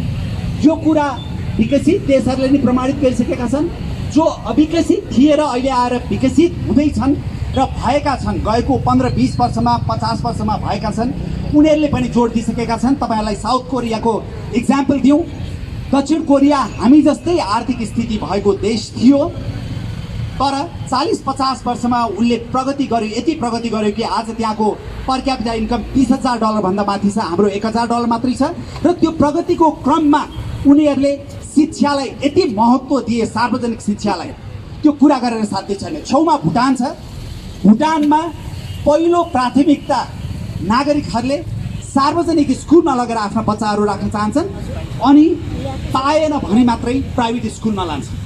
यो कुरा विकसित देशहरूले नि प्रमाणित गरिसकेका छन्। जो अविकसित थिए र अहिले आएर विकसित हुँदैछन् र भएका छन्, गएको 15-20 वर्षमा 50 वर्षमा भएका छन्, उनीहरूले पनि जोड दिइसकेका छन्। तपाईँहरूलाई साउथ कोरियाको इक्जाम्पल दिउँ। दक्षिण कोरिया हामी जस्तै आर्थिक स्थिति भएको देश थियो, तर 40-50 वर्षमा उसले प्रगति गर्यो, यति प्रगति गर्यो कि आज त्यहाँको पर क्यापिटा इन्कम $30,000 भन्दा माथि छ, हाम्रो $1,000 मात्रै छ। र त्यो प्रगतिको क्रममा उनीहरूले शिक्षालाई यति महत्त्व दिए, सार्वजनिक शिक्षालाई, त्यो कुरा गरेर साध्य छैन। छेउमा भुटान छ। भुटानमा पहिलो प्राथमिकता नागरिकहरूले सार्वजनिक स्कुलमा लगेर आफ्ना बच्चाहरू राख्न चाहन्छन्, अनि पाएन भने मात्रै प्राइभेट स्कुलमा लान्छन्।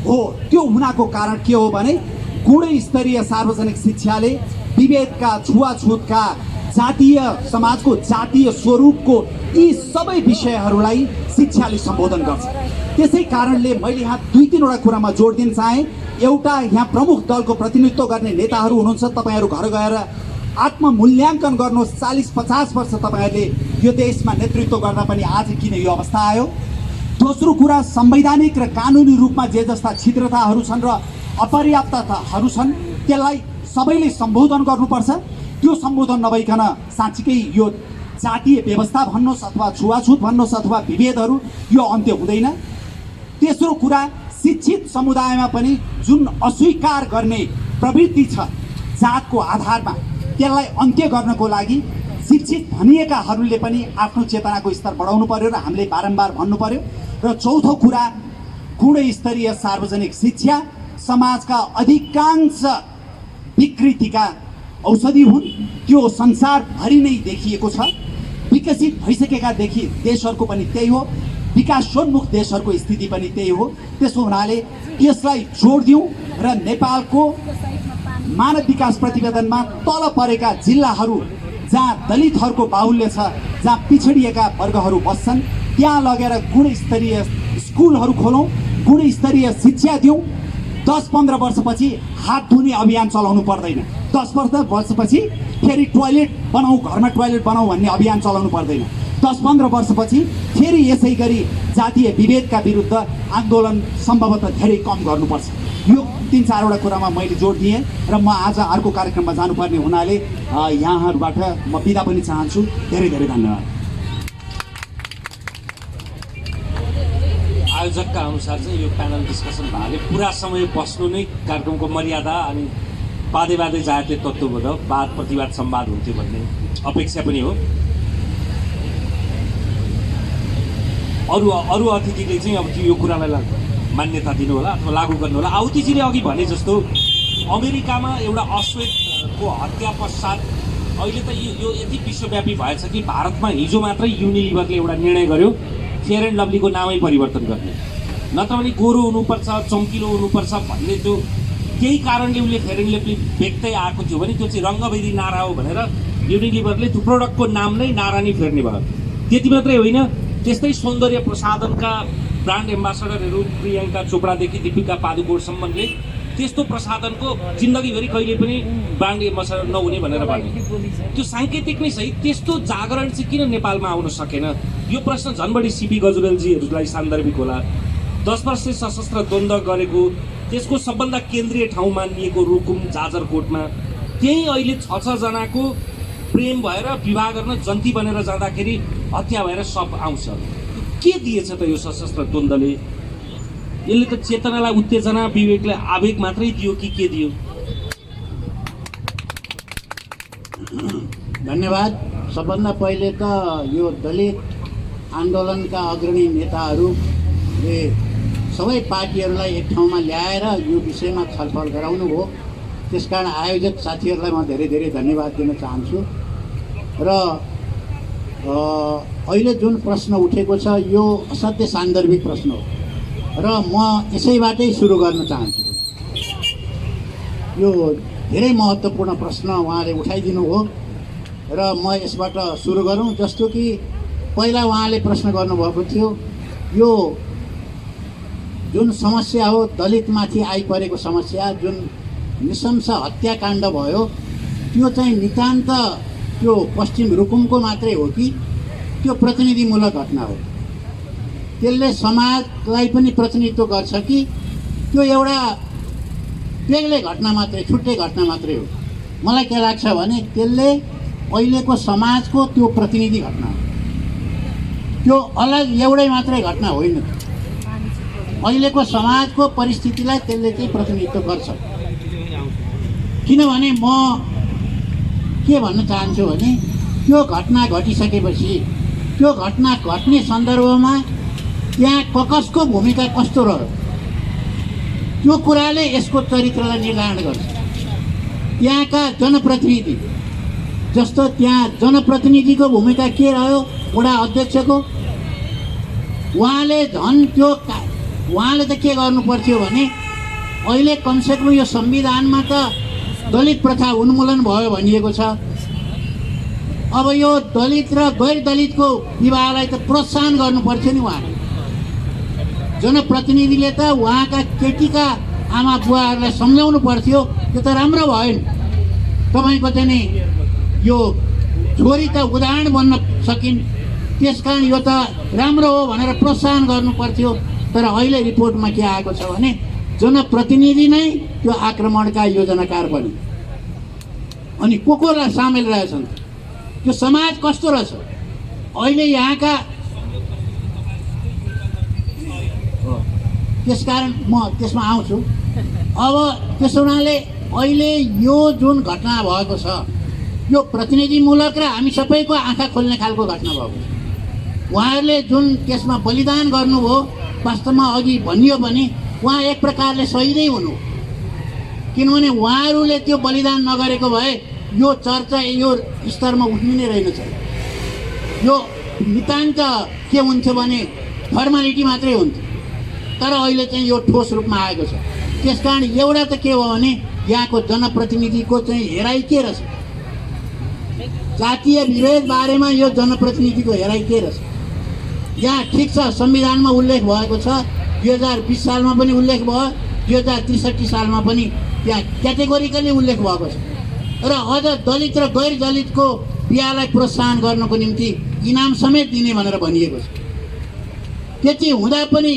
हो, त्यो हुनाको कारण के हो भने गुणस्तरीय सार्वजनिक शिक्षाले विभेदका, छुवाछुतका, जातीय समाजको जातीय स्वरूपको यी सबै विषयहरूलाई शिक्षाले सम्बोधन गर्छ। त्यसै कारणले मैले यहाँ 2-3 कुरामा जोड दिन चाहेँ। एउटा, यहाँ प्रमुख दलको प्रतिनिधित्व गर्ने नेताहरू हुनुहुन्छ, तपाईँहरू घर गएर आत्ममूल्याङ्कन गर्नुहोस्। 40-50 वर्ष तपाईँहरूले यो देशमा नेतृत्व गर्दा पनि आज किन यो अवस्था आयो? दोस्रो कुरा, संवैधानिक र कानुनी रूपमा जे जस्ता छिद्रताहरू छन् र अपर्याप्तताहरू छन् त्यसलाई सबैले सम्बोधन गर्नुपर्छ। त्यो सम्बोधन नभइकन साँच्चीकै यो जातीय व्यवस्था भन्नुहोस् अथवा छुवाछुत भन्नुहोस् अथवा विभेदहरू, यो अन्त्य हुँदैन। तेस्रो कुरा, शिक्षित समुदायमा पनि जुन अस्वीकार गर्ने प्रवृत्ति छ जातको आधारमा, त्यसलाई अन्त्य गर्नको लागि शिक्षित भनिएकाहरूले पनि आफ्नो चेतनाको स्तर बढाउनु पर्यो र हामीले बारम्बार भन्नु पर्यो। र चौथो कुरा, गुणस्तरीय सार्वजनिक शिक्षा समाजका अधिकांश विकृतिका औषधि हुन्। त्यो संसारभरि नै देखिएको छ। विकसित भइसकेका देशहरूको पनि त्यही हो, विकासोन्मुख देशहरूको स्थिति पनि त्यही हो। त्यसो हुनाले यसलाई जोड दिउँ र नेपालको मानव विकास प्रतिवेदनमा तल परेका जिल्लाहरू जहाँ दलितहरूको बाहुल्य छ, जहाँ पिछडिएका वर्गहरू बस्छन्, त्यहाँ लगेर गुणस्तरीय स्कुलहरू खोलौँ, गुणस्तरीय शिक्षा दिउँ। 10-15 वर्षपछि हात धुने अभियान चलाउनु पर्दैन। 10-15 वर्षपछि फेरि टोयलेट बनाऊ, घरमा टोयलेट बनाऊ भन्ने अभियान चलाउनु पर्दैन। 10-15 वर्षपछि फेरि यसै गरी जातीय विभेदका विरुद्ध आन्दोलन सम्भवतः धेरै कम गर्नुपर्छ। यो 3-4 कुरामा मैले जोड दिएँ र म आज अर्को कार्यक्रममा जानुपर्ने हुनाले यहाँहरूबाट म बिदा पनि चाहन्छु। धेरै धेरै धन्यवाद। आयोजकका अनुसार चाहिँ यो प्यानल डिस्कसन भएले पुरा समय बस्नु नै कार्यक्रमको मर्यादा अनि बाधे जातीय तत्त्वबाट वाद प्रतिवाद संवाद हुन्थ्यो भन्ने अपेक्षा पनि हो। अरू अतिथिले चाहिँ अब यो कुरालाई मान्यता दिनु होला अथवा लागू गर्नु होला। आहुतिजीले अघि भने जस्तो अमेरिकामा एउटा अश्वेतको हत्या पश्चात अहिले त यो यति विश्वव्यापी भएछ कि भारतमा हिजो मात्रै युनिलिभरले एउटा निर्णय गर्यो फेयर एन्ड लभलीको नामै परिवर्तन गर्ने, नत्र भने गोरो हुनुपर्छ, चम्किलो हुनुपर्छ भन्ने जो केही कारणले उसले फेयर एन्ड लभली बेच्दै आएको थियो भने त्यो चाहिँ रङ्गभेदी नारा हो भनेर युनिलिभरले त्यो प्रडक्टको नाम नै नारा नै फेर्ने भयो। त्यति मात्रै होइन, त्यस्तै सौन्दर्य प्रसाधनका ब्रान्ड एम्बासडरहरू प्रियङ्का चोपडादेखि दीपिका पादुकोणसम्मले त्यस्तो प्रसाधनको जिन्दगीभरि कहिले पनि ब्रान्ड एम्बासडर नहुने भनेर भने। त्यो साङ्केतिक नै सही। त्यस्तो जागरण चाहिँ किन नेपालमा आउन सकेन? यो प्रश्न झन् बढी सिपी गजुरेलजीहरूलाई सान्दर्भिक होला। 10 वर्ष सशस्त्र द्वन्द्व गरेको त्यसको सबभन्दा केन्द्रीय ठाउँ मानिएको रुकुम जाजरकोटमा त्यही अहिले 6 जनाको प्रेम भएर विवाह गर्न जन्ती बनेर जाँदाखेरि हत्या भएर सब आउँछ। के दिएछ त यो सशस्त्र द्वन्द्वले? यसले त चेतनालाई उत्तेजना, विवेकलाई आवेग मात्रै दियो कि के दियो? धन्यवाद। सबभन्दा पहिले त यो दलित आन्दोलनका अग्रणी नेताहरूले सबै पार्टीहरूलाई एक ठाउँमा ल्याएर यो विषयमा छलफल गराउनु हो। त्यसकारण आयोजक साथीहरूलाई म धेरै धेरै धन्यवाद दिन चाहन्छु। र अहिले जुन प्रश्न उठेको छ यो असाध्यै सान्दर्भिक प्रश्न हो। र म यसैबाटै सुरु गर्न चाहन्छु। यो धेरै महत्त्वपूर्ण प्रश्न उहाँले उठाइदिनु हो र म यसबाट सुरु गरौँ। जस्तो कि पहिला उहाँले प्रश्न गर्नुभएको थियो, यो जुन समस्या हो दलितमाथि आइपरेको समस्या, जुन नृशंस हत्याकाण्ड भयो, त्यो चाहिँ नितान्त त्यो पश्चिम रुकुमको मात्रै हो कि त्यो प्रतिनिधिमूलक घटना हो? त्यसले समाजलाई पनि प्रतिनिधित्व गर्छ कि त्यो एउटा बेग्लै घटना मात्रै, छुट्टै घटना मात्रै हो? मलाई के लाग्छ भने त्यसले अहिलेको समाजको त्यो प्रतिनिधि घटना हो, त्यो अलग एउटै मात्रै घटना होइन। अहिलेको समाजको परिस्थितिलाई त्यसले चाहिँ प्रतिनिधित्व गर्छ। किनभने म के भन्न चाहन्छु भने त्यो घटना घटिसकेपछि त्यो घटना घट्ने सन्दर्भमा त्यहाँ कसको भूमिका कस्तो रह्यो, त्यो कुराले यसको चरित्रलाई निर्धारण गर्छ। त्यहाँका जनप्रतिनिधि, जस्तो त्यहाँ जनप्रतिनिधिको भूमिका के रह्यो, वडा अध्यक्षको, उहाँले त के गर्नु पर्थ्यो भने अहिले कमसेकम यो संविधानमा त दलित प्रथा उन्मूलन भयो भनिएको छ। अब यो दलित र गैर दलितको विवाहलाई त प्रोत्साहन गर्नु पर्थ्यो नि उहाँले। जनप्रतिनिधिले त उहाँका केटीका आमा बुवाहरूलाई सम्झाउनु पर्थ्यो, त्यो त राम्रो भएन। तपाईँको चाहिँ नि यो छोरी त उदाहरण बन्न सकिन्, त्यसकारण यो त राम्रो हो भनेर प्रोत्साहन गर्नु पर्थ्यो। तर अहिले रिपोर्टमा के आएको छ भने जनप्रतिनिधि नै त्यो आक्रमणका योजनाकार बने। अनि कोलाई सामेल रहेछन्, त्यो समाज कस्तो रहेछ अहिले यहाँका। त्यसकारण म त्यसमा आउँछु। अब त्यसो हुनाले अहिले यो जुन घटना भएको छ यो प्रतिनिधिमूलक र हामी सबैको आँखा खोल्ने खालको घटना भएको छ। उहाँहरूले जुन त्यसमा बलिदान गर्नुभयो, वास्तवमा अघि भनियो भने उहाँ एक प्रकारले शहीदै हुनु, किनभने उहाँहरूले त्यो बलिदान नगरेको भए यो चर्चा यो स्तरमा उठ्ने रहेनछ। यो नितान्त के हुन्थ्यो भने फर्मालिटी मात्रै हुन्थ्यो, तर अहिले चाहिँ यो ठोस रूपमा आएको छ। त्यसकारण एउटा त के हो भने यहाँको जनप्रतिनिधिको चाहिँ हेराइ के रहेछ, जातीय विभेद बारेमा यो जनप्रतिनिधिको हेराइ के रहेछ। यहाँ ठिक छ, संविधानमा उल्लेख भएको छ, 2020 सालमा पनि उल्लेख भयो, 2063 सालमा पनि त्यहाँ क्याटेगोरिकली उल्लेख भएको छ। र अझ दलित र गैर दलितको बिहालाई प्रोत्साहन गर्नको निम्ति इनाम समेत दिने भनेर भनिएको छ। त्यति हुँदा पनि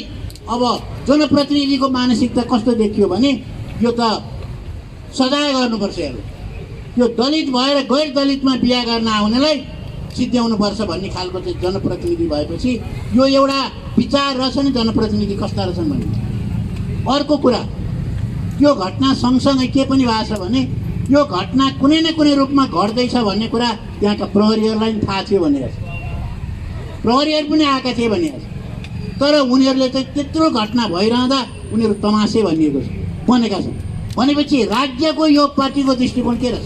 अब जनप्रतिनिधिको मानसिकता कस्तो देखियो भने यो त सजाय गर्नुपर्छ, यो दलित भएर गैर दलितमा बिहा गर्न आउनेलाई सिद्ध्याउनुपर्छ भन्ने खालको चाहिँ जनप्रतिनिधि भएपछि यो एउटा विचार रहेछ नि जनप्रतिनिधि कस्ता रहेछन् भन्ने। अर्को कुरा, यो घटना सँगसँगै के पनि भएको छ भने यो घटना कुनै न कुनै रूपमा घट्दैछ भन्ने कुरा त्यहाँका प्रहरीहरूलाई पनि थाहा थियो भनेर, प्रहरीहरू पनि आएका थिए भनेर। तर उनीहरूले चाहिँ त्यत्रो घटना भइरहँदा उनीहरू तमासे भनिएको छ, बनेका छन्। भनेपछि राज्यको यो पार्टीको दृष्टिकोण के रहेछ?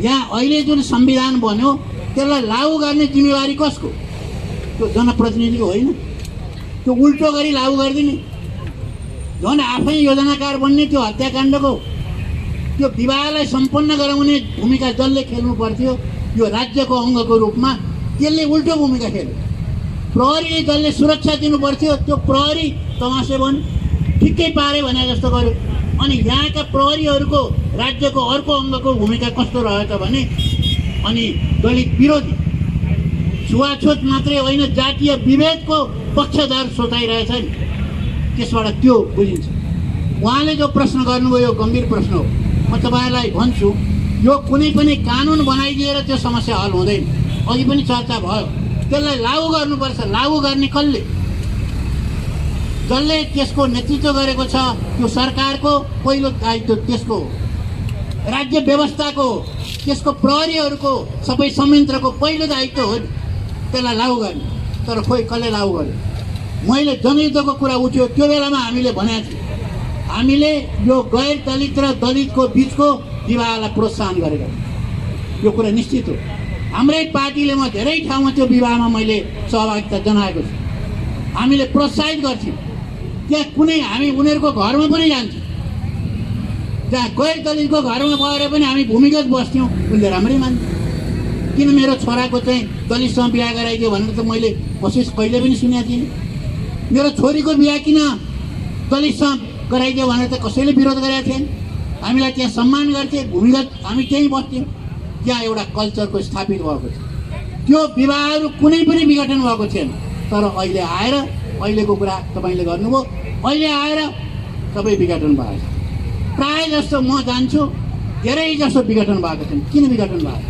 यहाँ अहिले जुन संविधान बन्यो त्यसलाई लागू गर्ने जिम्मेवारी कसको? त्यो जनप्रतिनिधिको होइन, त्यो उल्टो गरी लागू गरिदिने, झन् आफै योजनाकार बन्ने, त्यो हत्याकाण्डको त्यो विवाहलाई सम्पन्न गराउने भूमिका जसले खेल्नु पर्थ्यो यो राज्यको अङ्गको रूपमा, त्यसले उल्टो भूमिका खेल्यो। प्रहरीले जसले सुरक्षा दिनु पर्थ्यो त्यो प्रहरी तमासे बन्यो, ठिक्कै पारे भने जस्तो गर्यो। अनि यहाँका प्रहरीहरूको राज्यको अर्को अङ्गको भूमिका कस्तो रह्यो त भने अनि दलित विरोधी, छुवाछुत मात्रै होइन जातीय विभेदको पक्षधर सोचाइरहेछ नि, त्यसबाट त्यो बुझिन्छ। उहाँले जो प्रश्न गर्नुभयो यो गम्भीर प्रश्न हो। म तपाईँहरूलाई भन्छु, यो कुनै पनि कानुन बनाइदिएर त्यो समस्या हल हुँदैन। अघि पनि चर्चा भयो, त्यसलाई लागू गर्नुपर्छ। लागू गर्ने कसले? जसले त्यसको नेतृत्व गरेको छ त्यो सरकारको पहिलो दायित्व त्यसको हो, राज्य व्यवस्थाको, त्यसको प्रहरीहरूको, सबै संयन्त्रको पहिलो दायित्व हो त्यसलाई लागू गर्ने। तर खोइ कसले लागू गर्यो? मैले जनयुद्धको कुरा उठ्यो त्यो बेलामा हामीले भनेको थियौँ, हामीले यो गैर दलित र दलितको बिचको विवाहलाई प्रोत्साहन गरेका यो कुरा निश्चित हो। हाम्रै पार्टीले म धेरै ठाउँमा त्यो विवाहमा मैले सहभागिता जनाएको छु। हामीले प्रोत्साहित गर्छौँ। त्यहाँ कुनै हामी उनीहरूको घरमा पनि जान्छौँ, जहाँ गैर दलितको घरमा गएर पनि हामी भूमिगत बस्थ्यौँ, उनले राम्रै मान्थ्यो। किन मेरो छोराको चाहिँ दलितसँग बिहा गराइदियो भनेर त मैले कोसिस कहिले पनि सुनेको थिइनँ। मेरो छोरीको बिहा किन दलितसँग गराइदियो भनेर त कसैले विरोध गरेका थिएन। हामीलाई त्यहाँ सम्मान गर्थे, भूमिगत हामी त्यहीँ बस्थ्यौँ। त्यहाँ एउटा कल्चरको स्थापित भएको छ। त्यो विवाहहरू कुनै पनि विघटन भएको थिएन। तर अहिले आएर अहिलेको कुरा तपाईँले गर्नुभयो, अहिले आएर सबै विघटन भएको छ। प्रायः जस्तो म जान्छु, धेरै जस्तो विघटन भएको छैन। किन विघटन भएको?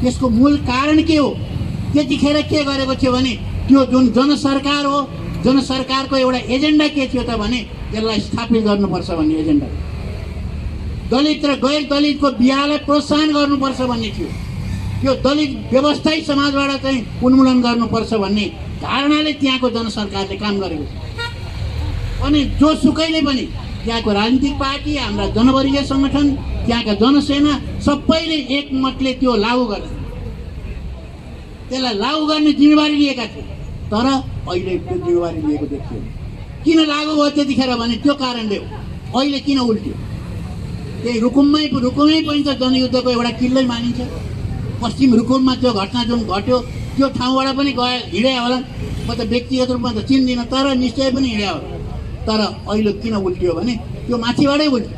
त्यसको मूल कारण के हो? त्यतिखेर के गरेको थियो भने त्यो जुन जनसरकार हो, जनसरकारको एउटा एजेन्डा के थियो त भने यसलाई स्थापित गर्नुपर्छ भन्ने एजेन्डा। दलित र गैर दलितको बिहालाई प्रोत्साहन गर्नुपर्छ भन्ने थियो। यो दलित व्यवस्था समाजबाट चाहिँ उन्मूलन गर्नुपर्छ भन्ने धारणाले त्यहाँको जनसरकारले काम गरेको छ। अनि जोसुकैले पनि त्यहाँको राजनीतिक पार्टी, हाम्रा जनवर्गीय सङ्गठन, त्यहाँका जनसेना सबैले एकमतले त्यो लागू गर्छ। त्यसलाई लागू गर्ने जिम्मेवारी लिएका थिए। तर अहिले त्यो जिम्मेवारी लिएको देखियो। किन लागू भयो त्यतिखेर भने त्यो कारणले हो। अहिले किन उल्ट्यो? त्यही रुकुममै पनि त जनयुद्धको एउटा किल्लै मानिन्छ। पश्चिम रुकुममा त्यो घटना जुन घट्यो त्यो ठाउँबाट पनि गए हिँड्या होला। म त व्यक्तिगत रूपमा त चिन्दिनँ, तर निश्चय पनि हिँड्या होला। तर अहिले किन उल्टियो भने त्यो माथिबाटै उल्ट्यो,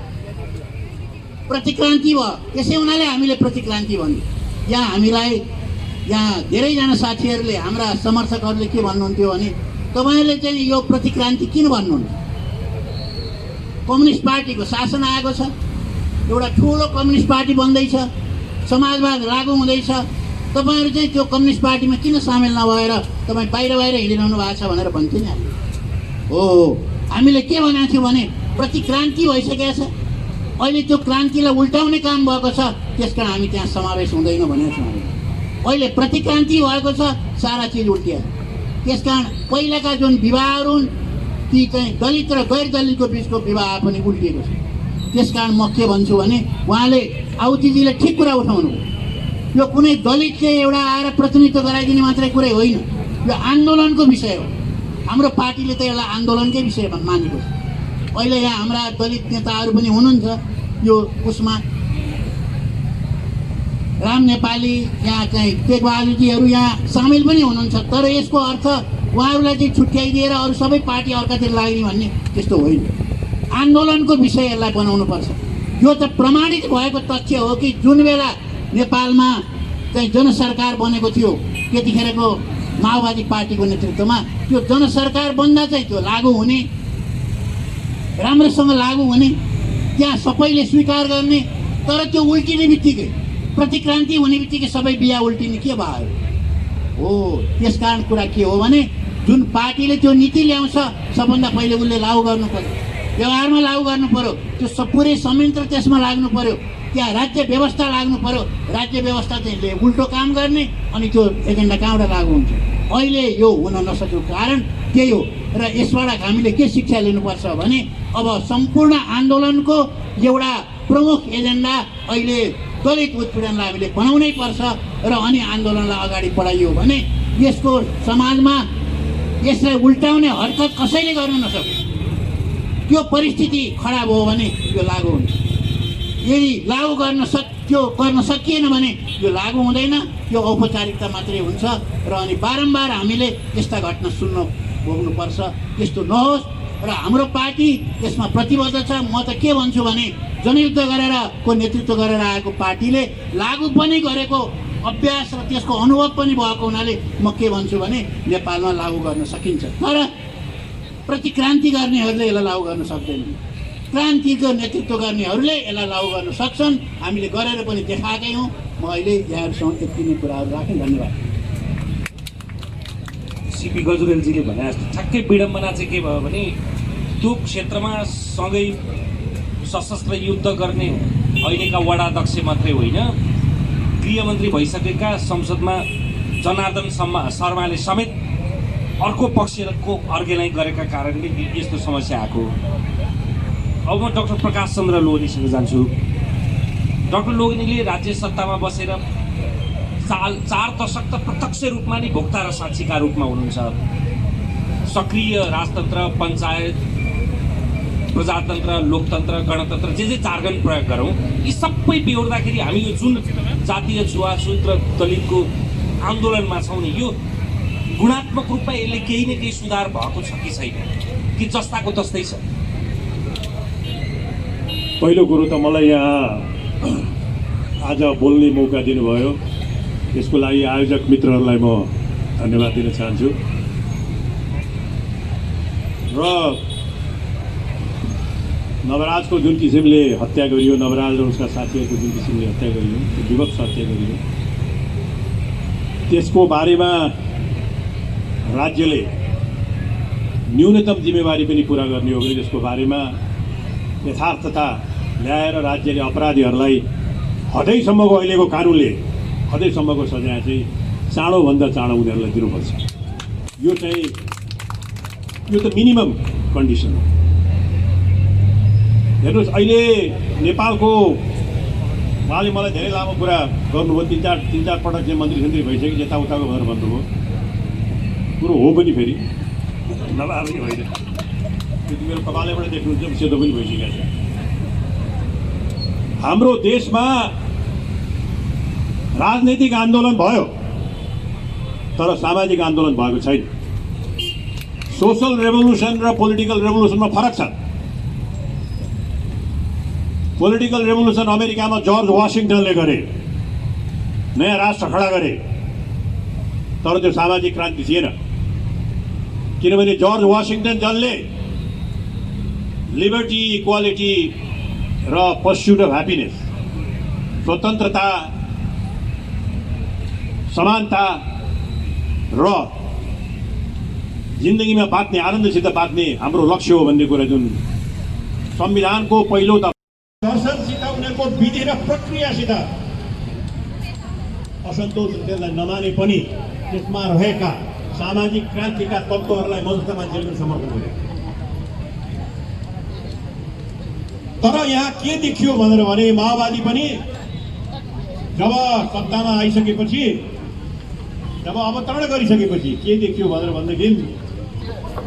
प्रतिक्रान्ति भयो। त्यसै हुनाले हामीले प्रतिक्रान्ति भन्यौँ। यहाँ हामीलाई यहाँ धेरैजना साथीहरूले, हाम्रा समर्थकहरूले के भन्नुहुन्थ्यो भने तपाईँहरूले चाहिँ यो प्रतिक्रान्ति किन भन्नुहुन्छ? कम्युनिस्ट पार्टीको शासन आएको छ, एउटा ठुलो कम्युनिस्ट पार्टी बन्दैछ, समाजवाद लागू हुँदैछ, तपाईँहरू चाहिँ त्यो कम्युनिस्ट पार्टीमा किन सामेल नभएर तपाईँ बाहिर हिँडिरहनु भएको छ भनेर भन्थ्यो नि हामी। हो, हामीले के भनेको थियौँ भने प्रतिक्रान्ति भइसकेको छ, अहिले त्यो क्रान्तिलाई उल्टाउने काम भएको छ, त्यसकारण हामी त्यहाँ समावेश हुँदैन भनेको छौँ हामी। अहिले प्रतिक्रान्ति भएको छ, सारा चिज उल्टिया। त्यसकारण पहिलाका जुन विवाहहरू हुन् ती चाहिँ दलित र गैर दलितको बिचको विवाह पनि उल्टिएको छ। त्यसकारण म के भन्छु भने उहाँले आउतीजीले ठिक कुरा उठाउनु हो। यो कुनै दलितले एउटा आएर प्रतिनिधित्व गराइदिने मात्रै कुरै होइन, यो आन्दोलनको विषय हो। हाम्रो पार्टीले त यसलाई आन्दोलनकै विषय मानेको छ। अहिले यहाँ हाम्रा दलित नेताहरू पनि हुनुहुन्छ, यो उसमा राम नेपाली, यहाँ चाहिँ टेकबहादुरजीहरू यहाँ सामेल पनि हुनुहुन्छ। तर यसको अर्थ उहाँहरूलाई चाहिँ छुट्याइदिएर अरू सबै पार्टी अर्कातिर लाग्ने भन्ने त्यस्तो होइन। आन्दोलनको विषय यसलाई बनाउनुपर्छ। यो त प्रमाणित भएको तथ्य हो कि जुन बेला नेपालमा चाहिँ जनसरकार बनेको थियो त्यतिखेरको माओवादी पार्टीको नेतृत्वमा, त्यो जनसरकार बन्दा चाहिँ त्यो लागू हुने, राम्रोसँग लागू हुने, त्यहाँ सबैले स्वीकार गर्ने। तर त्यो उल्टिने बित्तिकै, प्रतिक्रान्ति हुने बित्तिकै सबै बिहा उल्टिने के भयो हो। त्यसकारण कुरा के हो भने जुन पार्टीले त्यो नीति ल्याउँछ सबभन्दा पहिले उसले लागू गर्नु पर्यो, व्यवहारमा लागू गर्नु पर्यो। त्यो पुरै संयन्त्र त्यसमा लाग्नु पर्यो, त्यहाँ राज्य व्यवस्था लाग्नु पर्यो। राज्य व्यवस्था चाहिँ उल्टो काम गर्ने, अनि त्यो एजेन्डा कहाँबाट लागू हुन्छ? अहिले यो हुन नसकेको कारण त्यही हो। र यसबाट हामीले के शिक्षा लिनुपर्छ भने अब सम्पूर्ण आन्दोलनको एउटा प्रमुख एजेन्डा अहिले दलित उत्पीडनलाई हामीले बनाउनै पर्छ। र अनि आन्दोलनलाई अगाडि बढाइयो भने यसको समाजमा यसलाई उल्टाउने हरकत कसैले गर्न नसक्छ। त्यो परिस्थिति खराब हो भने यो लागू हुन्छ। यदि लागू गर्न सकिएन भने यो लागू हुँदैन, यो औपचारिकता मात्रै हुन्छ। र अनि बारम्बार हामीले यस्ता घटना सुन्न भोग्नुपर्छ, त्यस्तो नहोस्। र हाम्रो पार्टी यसमा प्रतिबद्ध छ। म त के भन्छु भने जनयुद्ध गरेर नेतृत्व गरेर आएको पार्टीले लागू पनि गरेको अभ्यास र त्यसको अनुभव पनि भएको हुनाले म के भन्छु भने नेपालमा लागू गर्न सकिन्छ। तर प्रतिक्रान्ति गर्नेहरूले यसलाई लागू गर्न सक्दैनन्। क्रान्तिको नेतृत्व गर्नेहरूले यसलाई लागू गर्न सक्छन्। हामीले गरेर पनि देखाएकै हौँ। म अहिले यहाँहरूसँग यति नै कुराहरू राखेँ। धन्यवाद। सिपी गजुरेलजीले भने जस्तो ठ्याक्कै विडम्बना चाहिँ के भयो भने त्यो क्षेत्रमा सँगै सशस्त्र युद्ध गर्ने अहिलेका वडाध्यक्ष मात्रै होइन, गृहमन्त्री भइसकेका संसदमा जनार्दन शर्माले समेत अर्को पक्षको अर्गेनाइज गरेका कारणले यस्तो समस्या आएको। अब म डाक्टर प्रकाश चन्द्र लोहनीसँग जान्छु। डाक्टर लोहनीले राज्य सत्तामा बसेर 4 दशक त प्रत्यक्ष रूपमा नै भोक्ता र साक्षीका रूपमा हुनुहुन्छ। सक्रिय राजतन्त्र, पञ्चायत, प्रजातन्त्र, लोकतन्त्र, गणतन्त्र जे जार्गन प्रयोग गरौँ, यी सबै बेहोर्दाखेरि हामी यो जुन जातीय छुवाछुत र दलितको आन्दोलनमा छौँ नि, यो गुणात्मक रूपमा यसले केही न केही सुधार भएको छ कि छैन, कि जस्ताको तस्तै छ? पहिलो कुरो त मलाई यहाँ आज बोल्ने मौका दिनुभयो, यसको लागि आयोजक मित्रहरूलाई म धन्यवाद दिन चाहन्छु। र नवराजको जुन किसिमले हत्या गरियो, नवराज र उसका साथीहरूको जुन किसिमले हत्या गरियो, त्यो विभत्स हत्या गरियो, त्यसको बारेमा राज्यले न्यूनतम जिम्मेवारी पनि पुरा गर्ने हो भने त्यसको बारेमा यथार्थता ल्याएर राज्यले अपराधीहरूलाई हदैसम्मको अहिलेको कानुनले हदैसम्मको सजाय चाहिँ चाँडोभन्दा चाँडो उनीहरूलाई दिनुपर्छ। यो त मिनिमम कन्डिसन हो। हेर्नुहोस्, अहिले नेपालको उहाँले मलाई धेरै लामो कुरा गर्नुभयो, तिन चार पटक चाहिँ मन्त्री भइसक्यो, यताउताको भनेर भन्नुभयो। कुरो हो पनि फेरि, नभए पनि होइन, त्यति बेला कपालैबाट देख्नुहुन्छ सेतो पनि भइसकेको छ। हाम्रो देशमा राजनैतिक आन्दोलन भयो तर सामाजिक आन्दोलन भएको छैन। सोशल रेभोल्युसन र पोलिटिकल रेभोल्युसनमा फरक छ। पोलिटिकल रेभोल्युसन अमेरिकामा जर्ज वाशिङटनले गरे, नयाँ राष्ट्र खडा गरे, तर त्यो सामाजिक क्रान्ति थिएन। किनभने जर्ज वाशिङटन जसले लिबर्टी, इक्वालिटी र पर्स्युट अफ ह्याप्पिनेस, स्वतन्त्रता, समानता र जिन्दगीमा बाँच्ने, आनन्दसित बाँच्ने हाम्रो लक्ष्य हो भन्ने कुरा जुन संविधानको पहिलो दर्शनसित, उनीहरूको विधि र प्रक्रियासित असन्तोष त्यसलाई नमाने पनि त्यसमा रहेका सामाजिक क्रान्तिका तत्त्वहरूलाई मजबुत मान्छेले समर्थन गरे। तर यहाँ के देखियो भनेर भने माओवादी पनि जब सत्तामा आइसकेपछि, जब अवतरण गरिसकेपछि के देखियो भनेर भनेदेखि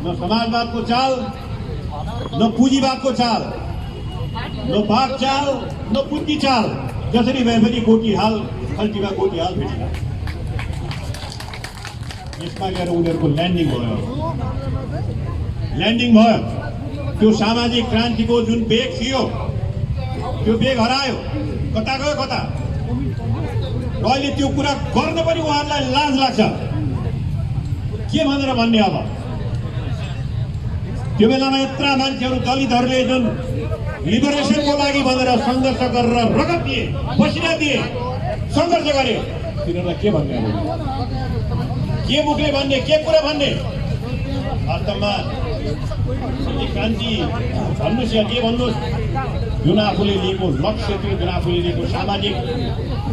न समाजवादको चाल, न पुँजीवादको चाल, न बाघ चाल, न बुद्धि चाल, जसरी भए पनि गोटीहाल, खल्टीमा गोटीहाल भेटिन्छ। यसमा गएर उनीहरूको ल्यान्डिङ भयो। त्यो सामाजिक क्रान्तिको जुन वेग थियो त्यो वेग हरायो। कता गयो कता? र अहिले त्यो कुरा गर्न पनि उहाँहरूलाई लाज लाग्छ। के भनेर भन्ने अब? त्यो बेलामा यत्रा मान्छेहरू, दलितहरूले जुन लिबरेसनको लागि भनेर सङ्घर्ष गरेर रगत दिए, पसिना दिए, सङ्घर्ष गरे, तिनीहरूलाई के भन्ने? के मुखले भन्ने? के कुरा भन्ने? वास्तवमा क्रान्ति भन्नुहोस् या के भन्नुहोस्, जुन आफूले लिएको लक्ष्य थियो, जुन आफूले लिएको सामाजिक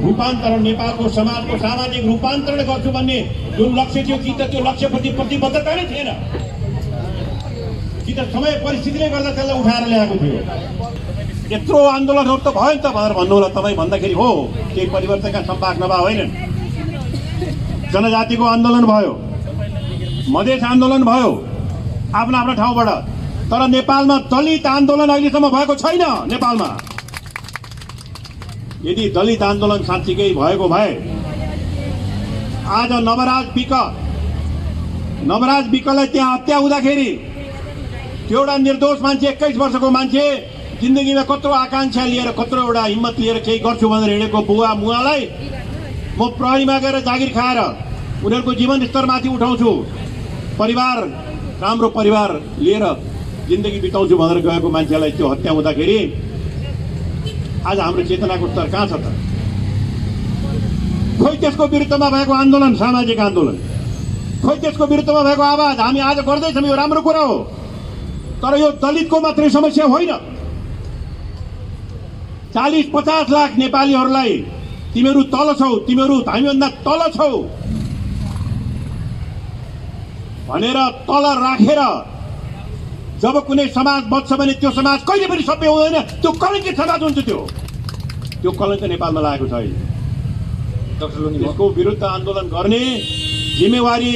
रूपान्तरण, नेपालको समाजको सामाजिक रूपान्तरण गर्छु भन्ने जुन लक्ष्य थियो, कि त त्यो लक्ष्यप्रति प्रतिबद्धता नै थिएन, कि त समय परिस्थितिले गर्दा त्यसलाई उठाएर ल्याएको थियो। यत्रो आन्दोलनहरू त भयो नि त भनेर भन्नु होला तपाईँ भन्दाखेरि हो, केही परिवर्तनका सम्भावना होइनन्। जनजातिको आन्दोलन भयो, मधेस आन्दोलन भयो, आफ्ना आफ्ना ठाउँबाट। तर नेपालमा दलित आन्दोलन अहिलेसम्म भएको छैन। नेपालमा यदि दलित आन्दोलन साँच्चीकै भएको भए आज नवराज विकलाई त्यहाँ हत्या हुँदाखेरि त्यो एउटा निर्दोष मान्छे, 21 वर्षको मान्छे, जिन्दगीमा कत्रो आकाङ्क्षा लिएर, कत्रो एउटा हिम्मत लिएर केही गर्छु भनेर हिँडेको बुवा मुवालाई म प्रहरीमा गएर जागिर खाएर उनीहरूको जीवनस्तरमाथि उठाउँछु, परिवार, राम्रो परिवार लिएर जिन्दगी बिताउँछु भनेर गएको मान्छेलाई त्यो हत्या हुँदाखेरि आज हाम्रो चेतनाको स्तर कहाँ छ त? खोइ त्यसको विरुद्धमा भएको आन्दोलन, सामाजिक आन्दोलन, खोइ त्यसको विरुद्धमा भएको आवाज हामी आज गर्दैछौँ। यो राम्रो कुरा हो, तर यो दलितको मात्रै समस्या होइन। 40-50 लाख नेपालीहरूलाई तिमीहरू तल छौ, तिमीहरू हामीभन्दा तल छौ भनेर तल राखेर जब कुनै समाज बच्छ भने त्यो समाज कहिले पनि सभ्य हुँदैन। त्यो कलङ्कित समाज हुन्छ। त्यो कलङ्क नेपालमा लागेको छ अहिले। त्यसको विरुद्ध आन्दोलन गर्ने जिम्मेवारी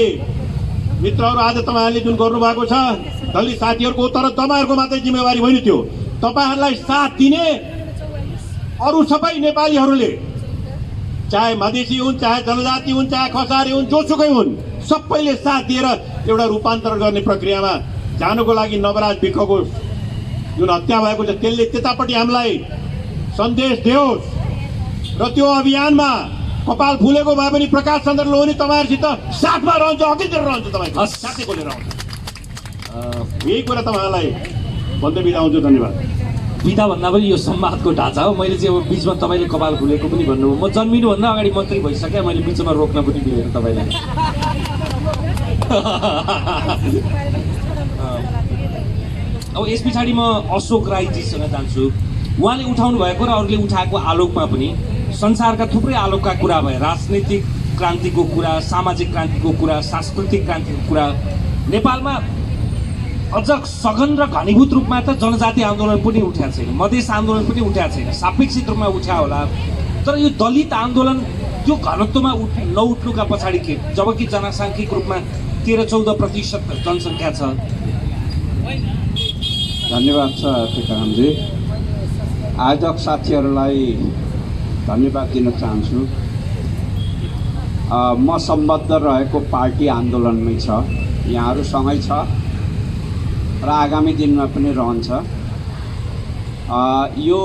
मित्रहरू आज तपाईँहरूले जुन गर्नुभएको छ दलित साथीहरूको, तर तपाईँहरूको मात्रै जिम्मेवारी होइन त्यो। तपाईँहरूलाई साथ दिने अरू सबै नेपालीहरूले, चाहे मधेसी हुन्, चाहे जनजाति हुन्, चाहे खसारी हुन्, जोसुकै हुन्, सबैले साथ दिएर एउटा रूपान्तरण गर्ने प्रक्रियामा जानुको लागि नवराज विकको जुन हत्या भएको छ त्यसले त्यतापट्टि हामीलाई सन्देश दियोस् र त्यो अभियानमा कपाल फुलेको भए पनि प्रकाश चन्द्र लोहनी तपाईँहरूसित साथमा रहन्छ, अघितिर रहन्छ, तपाईँको साथै बोलेर आउँछ। यही कुरा तपाईँहरूलाई भन्दै बिदा हुन्छु। धन्यवाद। बिदा भन्दा पनि यो संवादको ढाँचा हो। मैले चाहिँ अब बिचमा तपाईँले कपाल फुलेको पनि भन्नुभयो। म जन्मिनुभन्दा अगाडि मन्त्री भइसकेँ, मैले बिचमा रोक्न पनि मिलेन तपाईँलाई। अब यस पछाडि म अशोक राईजीसँग जान्छु। उहाँले उठाउनु भएको र अरूले उठाएको आलोकमा पनि संसारका थुप्रै आलोकका कुरा भए। राजनीतिक क्रान्तिको कुरा, सामाजिक क्रान्तिको कुरा, सांस्कृतिक क्रान्तिको कुरा। नेपालमा अझ सघन र घनीभूत रूपमा त जनजाति आन्दोलन पनि उठ्या छैन, मधेस आन्दोलन पनि उठ्या छैन, सापेक्षित रूपमा उठ्या होला। तर यो दलित आन्दोलन त्यो घनत्वमा नउठ्नुका पछाडि के, जबकि जनसाङ्ख्यिक रूपमा 13-14% जनसङ्ख्या छ। धन्यवाद छ टिकारामजी। आयोजक साथीहरूलाई धन्यवाद दिन चाहन्छु। म सम्बद्ध रहेको पार्टी आन्दोलनमै छ, यहाँहरूसँगै छ र आगामी दिनमा पनि रहन्छ। यो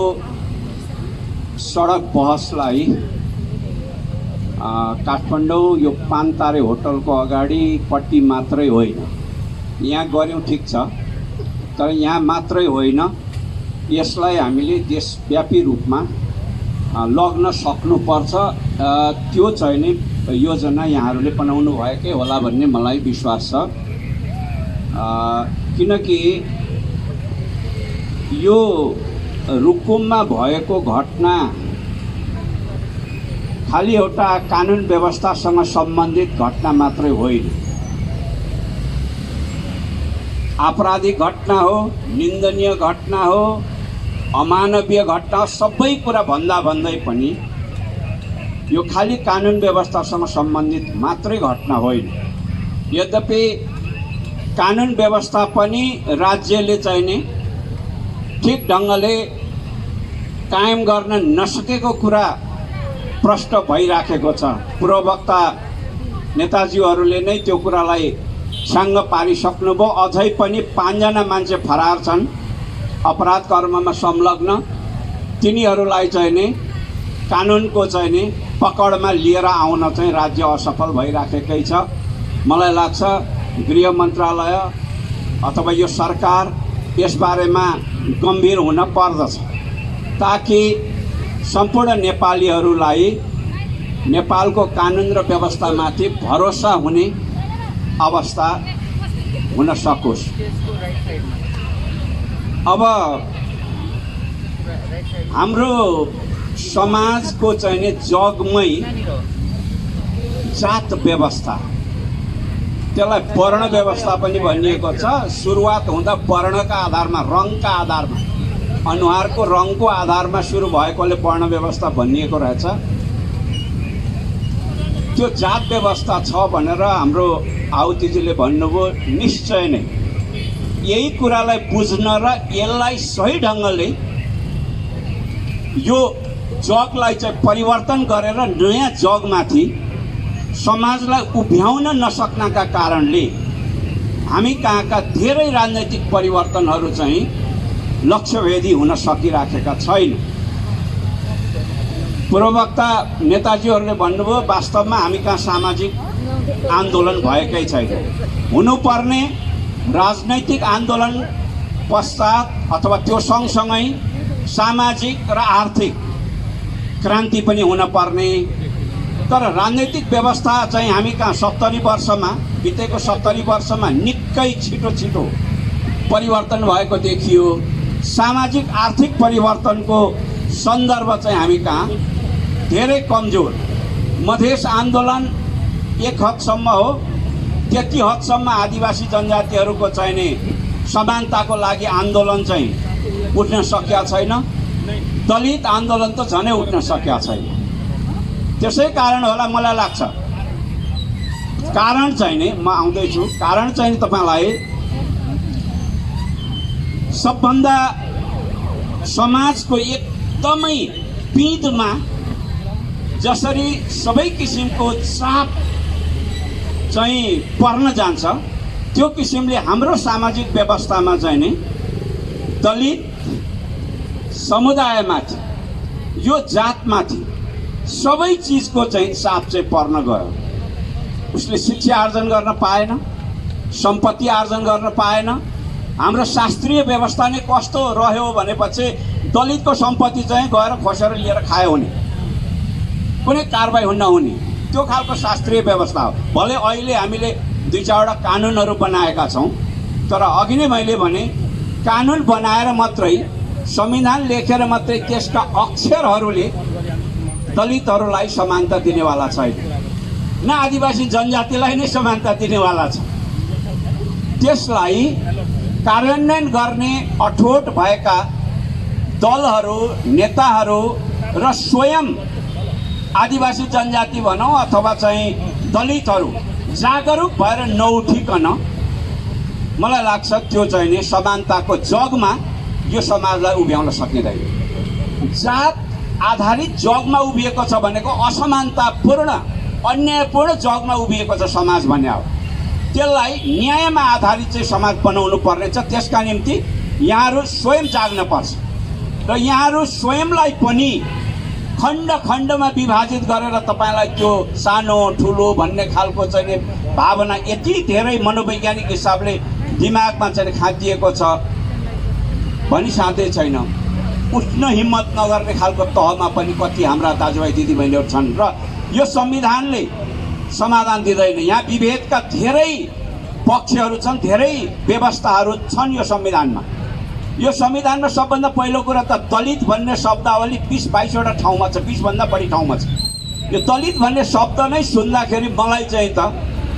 सडक बहसलाई काठमाडौँ यो पानतारे होटलको अगाडिपट्टि मात्रै होइन, यहाँ गऱ्यौँ ठिक छ, तर यहाँ मात्रै होइन, यसलाई हामीले देशव्यापी रूपमा लग्न सक्नुपर्छ। त्यो चाहिँ नि योजना यहाँहरूले बनाउनु भएकै होला भन्ने मलाई विश्वास छ। किनकि यो रुकुममा भएको घटना खालि एउटा कानुन व्यवस्थासँग सम्बन्धित घटना मात्रै होइन, आपराधिक घटना हो, निन्दनीय घटना हो, अमानवीय घटना, सबै कुरा भन्दै पनि यो खालि कानुन व्यवस्थासँग सम्बन्धित मात्रै घटना होइन। यद्यपि कानुन व्यवस्था पनि राज्यले चाहिँ नि ठिक ढङ्गले कायम गर्न नसकेको कुरा प्रष्ट भइराखेको छ। पूर्ववक्ता नेताजीहरूले नै त्यो कुरालाई छाङ्ग पारिसक्नुभयो। अझै पनि 5 जना मान्छे फरार छन् अपराध कर्ममा संलग्न। तिनीहरूलाई चाहिँ नि कानुनको चाहिँ नि पकडमा लिएर आउन चाहिँ राज्य असफल भइराखेकै छ। मलाई लाग्छ गृह मन्त्रालय अथवा यो सरकार यसबारेमा गम्भीर हुन पर्दछ, ताकि सम्पूर्ण नेपालीहरूलाई नेपालको कानुन र व्यवस्थामाथि भरोसा हुने अवस्था हुन सकोस्। अब हाम्रो समाजको चाहिँ नि जगमै जात व्यवस्था, त्यसलाई वर्ण व्यवस्था पनि भनिएको छ। सुरुवात हुँदा वर्णका आधारमा, रङका आधारमा, अनुहारको रङको आधारमा सुरु भएकोले वर्ण व्यवस्था भनिएको रहेछ। त्यो जात व्यवस्था छ भनेर हाम्रो आहुतिजीले भन्नुभयो। निश्चय नै यही कुरालाई बुझ्न र यसलाई सही ढङ्गले यो जगलाई चाहिँ परिवर्तन गरेर नयाँ जगमाथि समाजलाई उभ्याउन नसक्नका कारणले हामी कहाँका धेरै राजनैतिक परिवर्तनहरू चाहिँ लक्ष्यभेदी हुन सकिराखेका छैन। पूर्ववक्ता नेताजीहरूले भन्नुभयो वास्तवमा हामी कहाँ सामाजिक आन्दोलन भएकै छैन। हुनुपर्ने राजनैतिक आन्दोलन पश्चात अथवा त्यो सँगसँगै सामाजिक र आर्थिक क्रान्ति पनि हुनपर्ने। तर राजनैतिक व्यवस्था चाहिँ हामी कहाँ 70 वर्षमा, बितेको 70 वर्षमा निकै छिटो परिवर्तन भएको देखियो। सामाजिक आर्थिक परिवर्तनको सन्दर्भ चाहिँ हामी कहाँ धेरै कमजोर। मधेस आन्दोलन एक हदसम्म हो, त्यति हदसम्म आदिवासी जनजातिहरूको चाहिँ नि समानताको लागि आन्दोलन चाहिँ उठ्न सकेका छैन। दलित आन्दोलन त झनै उठ्न सकेका छैन। त्यसै कारण होला मलाई लाग्छ कारण चाहिँ नि म आउँदैछु। कारण चाहिँ तपाईँलाई सबभन्दा समाजको एकदमै पिँधमा जसरी सबै किसिमको चाप चाहिँ पर्न जान्छ त्यो किसिमले हाम्रो सामाजिक व्यवस्थामा चाहिँ नि दलित समुदायमाथि यो जातमाथि सबै चिजको चाहिँ चाप चाहिँ पर्न गयो। उसले शिक्षा आर्जन गर्न पाएन, सम्पत्ति आर्जन गर्न पाएन। हाम्रो शास्त्रीय व्यवस्था नै कस्तो रह्यो भनेपछि दलितको सम्पत्ति चाहिँ गएर खोसेर लिएर खायो हुने, कुनै कारबाही हुन्न हुने, त्यो खालको शास्त्रीय व्यवस्था हो। भले अहिले हामीले 2-4वटा कानुनहरू बनाएका छौँ, तर अघि नै मैले भने कानुन बनाएर मात्रै, संविधान लेखेर मात्रै त्यसका अक्षरहरूले दलितहरूलाई समानता दिनेवाला छैन, न आदिवासी जनजातिलाई नै समानता दिनेवाला छ। त्यसलाई कार्यान्वयन गर्ने अठोट भएका दलहरू, नेताहरू र स्वयं आदिवासी जनजाति भनौँ अथवा चाहिँ दलितहरू जागरुक भएर नउठिकन मलाई लाग्छ त्यो चाहिँ नि समानताको जगमा यो समाजलाई उभ्याउन सकिँदैन। जात आधारित जगमा उभिएको छ भनेको असमानतापूर्ण, अन्यायपूर्ण जगमा उभिएको छ समाज भन्ने हो। त्यसलाई न्यायमा आधारित चाहिँ समाज बनाउनु पर्नेछ। त्यसका निम्ति यहाँहरू स्वयं जाग्न पर्छ र यहाँहरू स्वयंलाई पनि खण्ड खण्डमा विभाजित गरेर तपाईँलाई त्यो सानो ठुलो भन्ने खालको चाहिँ भावना यति धेरै मनोवैज्ञानिक हिसाबले दिमागमा चाहिँ खाँदिएको छ भनी साध्यै छैन। उठ्न हिम्मत नगर्ने खालको तहमा पनि कति हाम्रा दाजुभाइ दिदीबहिनीहरू छन् र यो संविधानले समाधान दिँदैन। यहाँ विभेदका धेरै पक्षहरू छन्, धेरै व्यवस्थाहरू छन् यो संविधानमा। यो संविधानमा सबभन्दा पहिलो कुरा त दलित भन्ने शब्दावली 20-22वटा ठाउँमा छ, 20भन्दा बढी ठाउँमा छ। यो दलित भन्ने शब्द नै सुन्दाखेरि मलाई चाहिँ त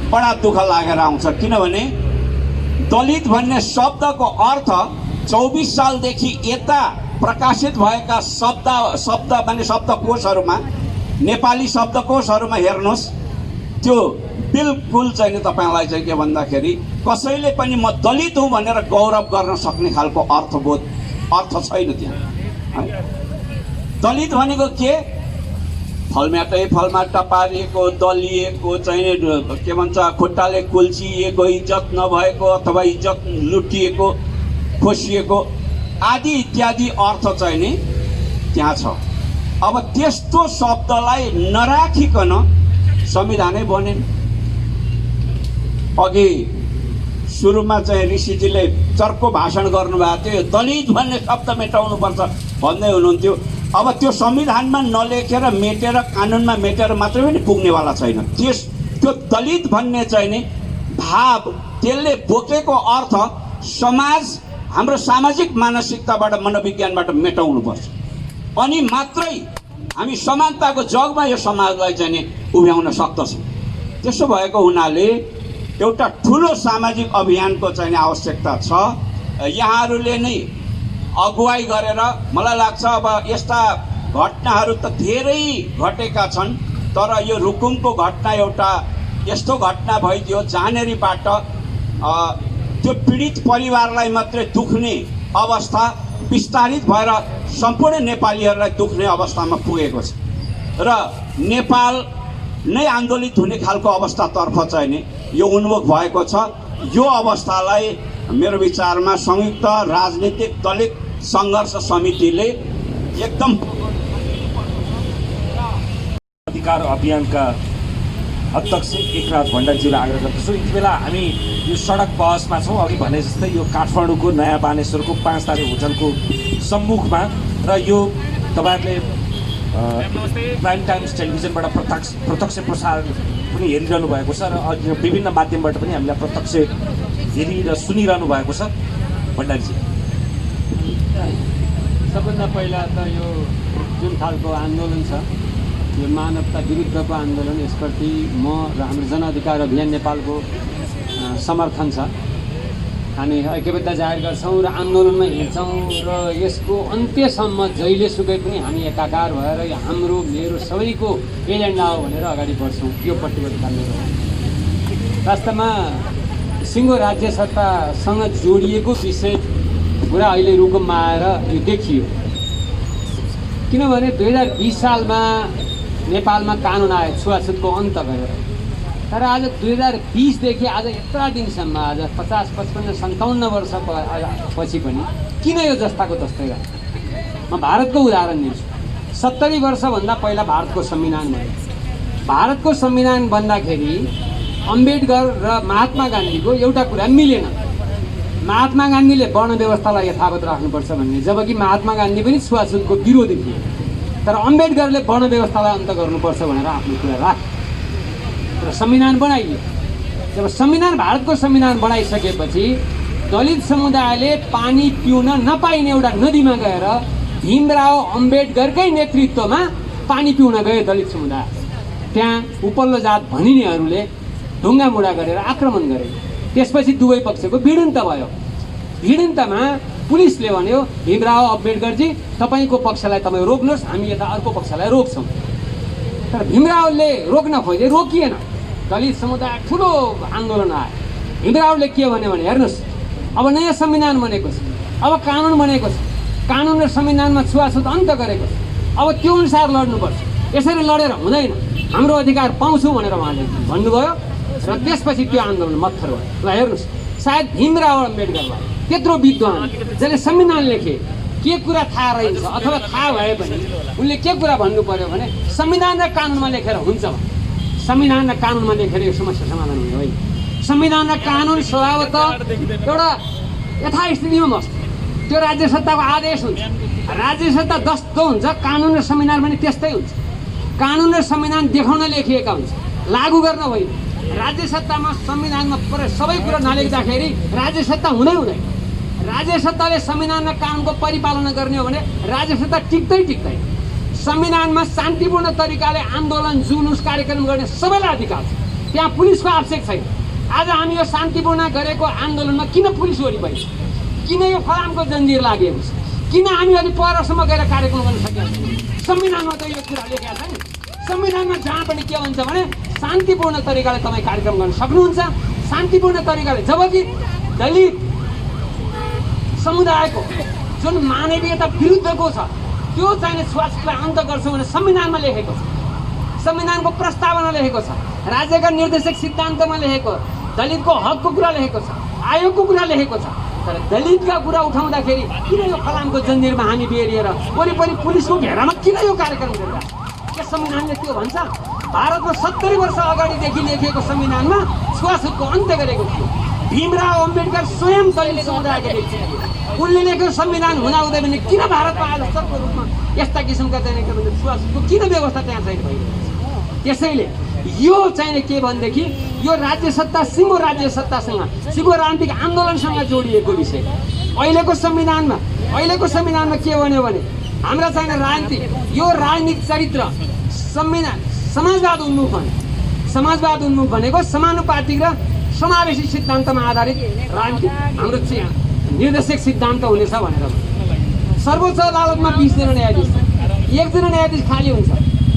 बडा दुःख लागेर आउँछ, किनभने दलित भन्ने शब्दको अर्थ 24 सालदेखि यता प्रकाशित भएका शब्द माने शब्दकोशहरूमा, नेपाली शब्दकोशहरूमा हेर्नुहोस्, त्यो बिल्कुल चाहिँ तपाईँलाई चाहिँ के भन्दाखेरि कसैले पनि म दलित हुँ भनेर गौरव गर्न सक्ने खालको अर्थ छैन त्यहाँ। दलित भनेको के? फलमाटा पारिएको, दलिएको, चाहिँ के भन्छ खुट्टाले कुल्चिएको, इज्जत नभएको अथवा इज्जत लुटिएको, खोसिएको आदि इत्यादि अर्थ चाहिँ नि त्यहाँ छ। अब त्यस्तो शब्दलाई नराखिकन संविधानै बनेन। अघि सुरुमा चाहिँ ऋषिजीले चर्को भाषण गर्नुभएको थियो, दलित भन्ने शब्द मेटाउनुपर्छ भन्दै हुनुहुन्थ्यो। अब त्यो संविधानमा नलेखेर मेटेर कानुनमा मेटेर मात्रै पनि पुग्नेवाला छैन। त्यो दलित भन्ने चाहिँ नि भाव, त्यसले बोकेको अर्थ समाज, हाम्रो सामाजिक मानसिकताबाट, मनोविज्ञानबाट मेटाउनुपर्छ। अनि मात्रै हामी समानताको जगमा यो समाजलाई चाहिँ नि उभ्याउन सक्दछौँ। त्यसो भएको हुनाले एउटा ठुलो सामाजिक अभियानको चाहिँ आवश्यकता छ। यहाँहरूले नै अगुवाई गरेर, मलाई लाग्छ अब यस्ता घटनाहरू त धेरै घटेका छन्, तर यो रुकुमको घटना एउटा यस्तो घटना भइदियो जहाँनेरिबाट त्यो पीडित परिवारलाई मात्रै दुख्ने अवस्था विस्तारित भएर सम्पूर्ण नेपालीहरूलाई दुख्ने अवस्थामा पुगेको छ र नेपाल नै आन्दोलित हुने खालको अवस्थातर्फ चाहिँ नि यो उन्मुख भएको छ। यो अवस्थालाई मेरो विचारमा संयुक्त राजनीतिक दलित सङ्घर्ष समितिले एकदम अधिकार अभियानका अध्यक्ष एकराज भण्डारीज्यूलाई आग्रह गर्दछु। यति बेला हामी यो सडक बहसमा छौँ। अघि भने जस्तै यो काठमाडौँको नयाँ बानेश्वरको 5 तारे होटलको सम्मुखमा र यो तपाईँहरूले प्राइम टाइम्स टेलिभिजनबाट प्रत्यक्ष प्रसारण पनि हेरिरहनु भएको छ र विभिन्न माध्यमबाट पनि हामीलाई प्रत्यक्ष हेरि र सुनिरहनु भएको छ। भण्डारीजी, सबभन्दा पहिला त यो जुन खालको आन्दोलन छ, यो मानवता विरुद्धको आन्दोलन, यसप्रति म र हाम्रो जनअधिकार अभियान नेपालको समर्थन छ। हामी ऐक्यबद्ध जाहेर गर्छौँ र आन्दोलनमा हिँड्छौँ र यसको अन्त्यसम्म जहिलेसुकै पनि हामी एकाकार भएर हाम्रो मेरो सबैको एजेन्डा हो भनेर अगाडि बढ्छौँ। यो प्रतिबद्धता मेरो हो। वास्तवमा सिङ्गो राज्य सत्तासँग जोडिएको विषय कुरा अहिले रुकुममा आएर यो देखियो। किनभने 2020 सालमा नेपालमा कानुन आयो छुवाछुतको अन्त गरेर, तर आज 2020देखि आज यत्रा दिनसम्म आज 50, 55, 57 वर्ष पछि पनि किन यो जस्ताको तस्तै गयो? म भारतको उदाहरण दिन्छु। 70 वर्षभन्दा पहिला भारतको संविधान बन्यो। भारतको संविधान बन्दाखेरि अम्बेडकर र महात्मा गान्धीको एउटा कुरा मिलेन। महात्मा गान्धीले वर्ण व्यवस्थालाई यथावत राख्नुपर्छ भन्ने, जबकि महात्मा गान्धी पनि छुवाछुतको विरोधी थिए। तर अम्बेडकरले वर्ण व्यवस्थालाई अन्त गर्नुपर्छ भनेर आफ्नो कुरा राखे र संविधान बनाइयो। जब संविधान भारतको संविधान बनाइसकेपछि दलित समुदायले पानी पिउन नपाइने एउटा नदीमा गएर भीमराव अम्बेडकरकै नेतृत्वमा पानी पिउन गए दलित समुदाय। त्यहाँ उपल्लो जात भनिनेहरूले ढुङ्गामुढा गरेर आक्रमण गरे। त्यसपछि दुवै पक्षको भिडन्त भयो। भिडन्तमा पुलिसले भन्यो, भीमराव अम्बेडकरजी तपाईँको पक्षलाई तपाईँ रोक्नुहोस्, हामी यता अर्को पक्षलाई रोक्छौँ। तर भीमरावले रोक्न खोजे, रोकिएन। दलित समुदाय ठुलो आन्दोलन आयो। भीमरावले के भन्यो भने हेर्नुहोस्, अब नयाँ संविधान बनेको छ, अब कानुन बनेको छ, कानुन र संविधानमा छुवाछुत अन्त गरेको छ, अब त्यो अनुसार लड्नुपर्छ। यसरी लडेर हुँदैन, हाम्रो अधिकार पाउँछौँ भनेर उहाँले भन्नुभयो र त्यसपछि त्यो आन्दोलन मत्थर भयो। ल हेर्नुहोस्, सायद भीमराव अम्बेडकरलाई त्यत्रो विद्वान जसले संविधान लेखे के कुरा थाहा रहन्छ अथवा थाहा भए पनि उनले के कुरा भन्नु पर्यो भने संविधान र कानुनमा लेखेर हुन्छ भने। संविधान र कानुनमा लेखेर यो समस्या समाधान हुने होइन। संविधान र कानुन स्वभावतः एउटा यथास्थितिमा बस्छ। त्यो राज्य सत्ताको आदेश हुन्छ। राज्य सत्ता जस्तो हुन्छ कानुन र संविधान पनि त्यस्तै हुन्छ। कानुन र संविधान देखाउन लेखिएका हुन्छ, लागू गर्न होइन। राज्य सत्तामा संविधानमा सबै कुरा नलेख्दाखेरि राज्य सत्ता हुँदै हुँदैन। राज्य सत्ताले संविधान र कानुनको परिपालना गर्ने हो भने राज्य सत्ता टिक्दैन। संविधानमा शान्तिपूर्ण तरिकाले आन्दोलन जुलुस कार्यक्रम गर्ने सबैलाई अधिकार छ। त्यहाँ पुलिसको आवश्यक छैन। आज हामी यो शान्तिपूर्ण गरेको आन्दोलनमा किन पुलिस वरिपरि छ? किन यो फलामको जन्जिर लागेको छ? किन हामी अलि परसम्म गएर कार्यक्रम गर्न सकेका छैनौँ? संविधानमा त यो कुरा लेखेका छ नि। संविधानमा जहाँ पनि के भन्छ भने शान्तिपूर्ण तरिकाले तपाईँ कार्यक्रम गर्न सक्नुहुन्छ, शान्तिपूर्ण तरिकाले। जबकि दलित समुदायको जुन मानवीयता विरुद्धको छ त्यो चाहिँ छुवाछुतलाई अन्त गर्छौँ भने संविधानमा लेखेको छ, संविधानको प्रस्तावना लेखेको छ, राज्यका निर्देशक सिद्धान्तमा लेखेको, दलितको हकको कुरा लेखेको छ, आयोगको कुरा लेखेको छ। तर दलितका कुरा उठाउँदाखेरि किन यो फलामको जन्जिरमा हामी बेरिएर वरिपरि पुलिसको घेरामा किन यो कार्यक्रम गरिरहेको? के संविधानले त्यो भन्छ? भारतमा 70 वर्ष अगाडिदेखि लेखिएको संविधानमा छुवाछुतको अन्त्य गरेको थियो। भीमराव अम्बेडकर स्वयं दलित समुदायका व्यक्ति थिए। उनले लेखेको संविधान हुँदाहुँदै पनि किन भारतमा आज सबको रूपमा यस्ता किसिमका चाहिँ छुवाछुतको किन व्यवस्था त्यहाँ चाहिँ भइरहेको छ? त्यसैले यो चाहिँ के भनेदेखि यो राज्य सत्ता सिङ्गो राज्य सत्तासँग, सिङ्गो राजनीतिक आन्दोलनसँग जोडिएको विषय। अहिलेको संविधानमा के भन्यो भने हाम्रा चाहिँ राजनीति यो राजनीतिक चरित्र संविधान समाजवाद उन्मुख भनेको समानुपातिक र समावेशी सिद्धान्तमा आधारित राजनीति हाम्रो निर्देशक सिद्धान्त हुनेछ भनेर। सर्वोच्च अदालतमा 20 जना न्यायाधीश, 1 जना न्यायाधीश खाली हुन्छ।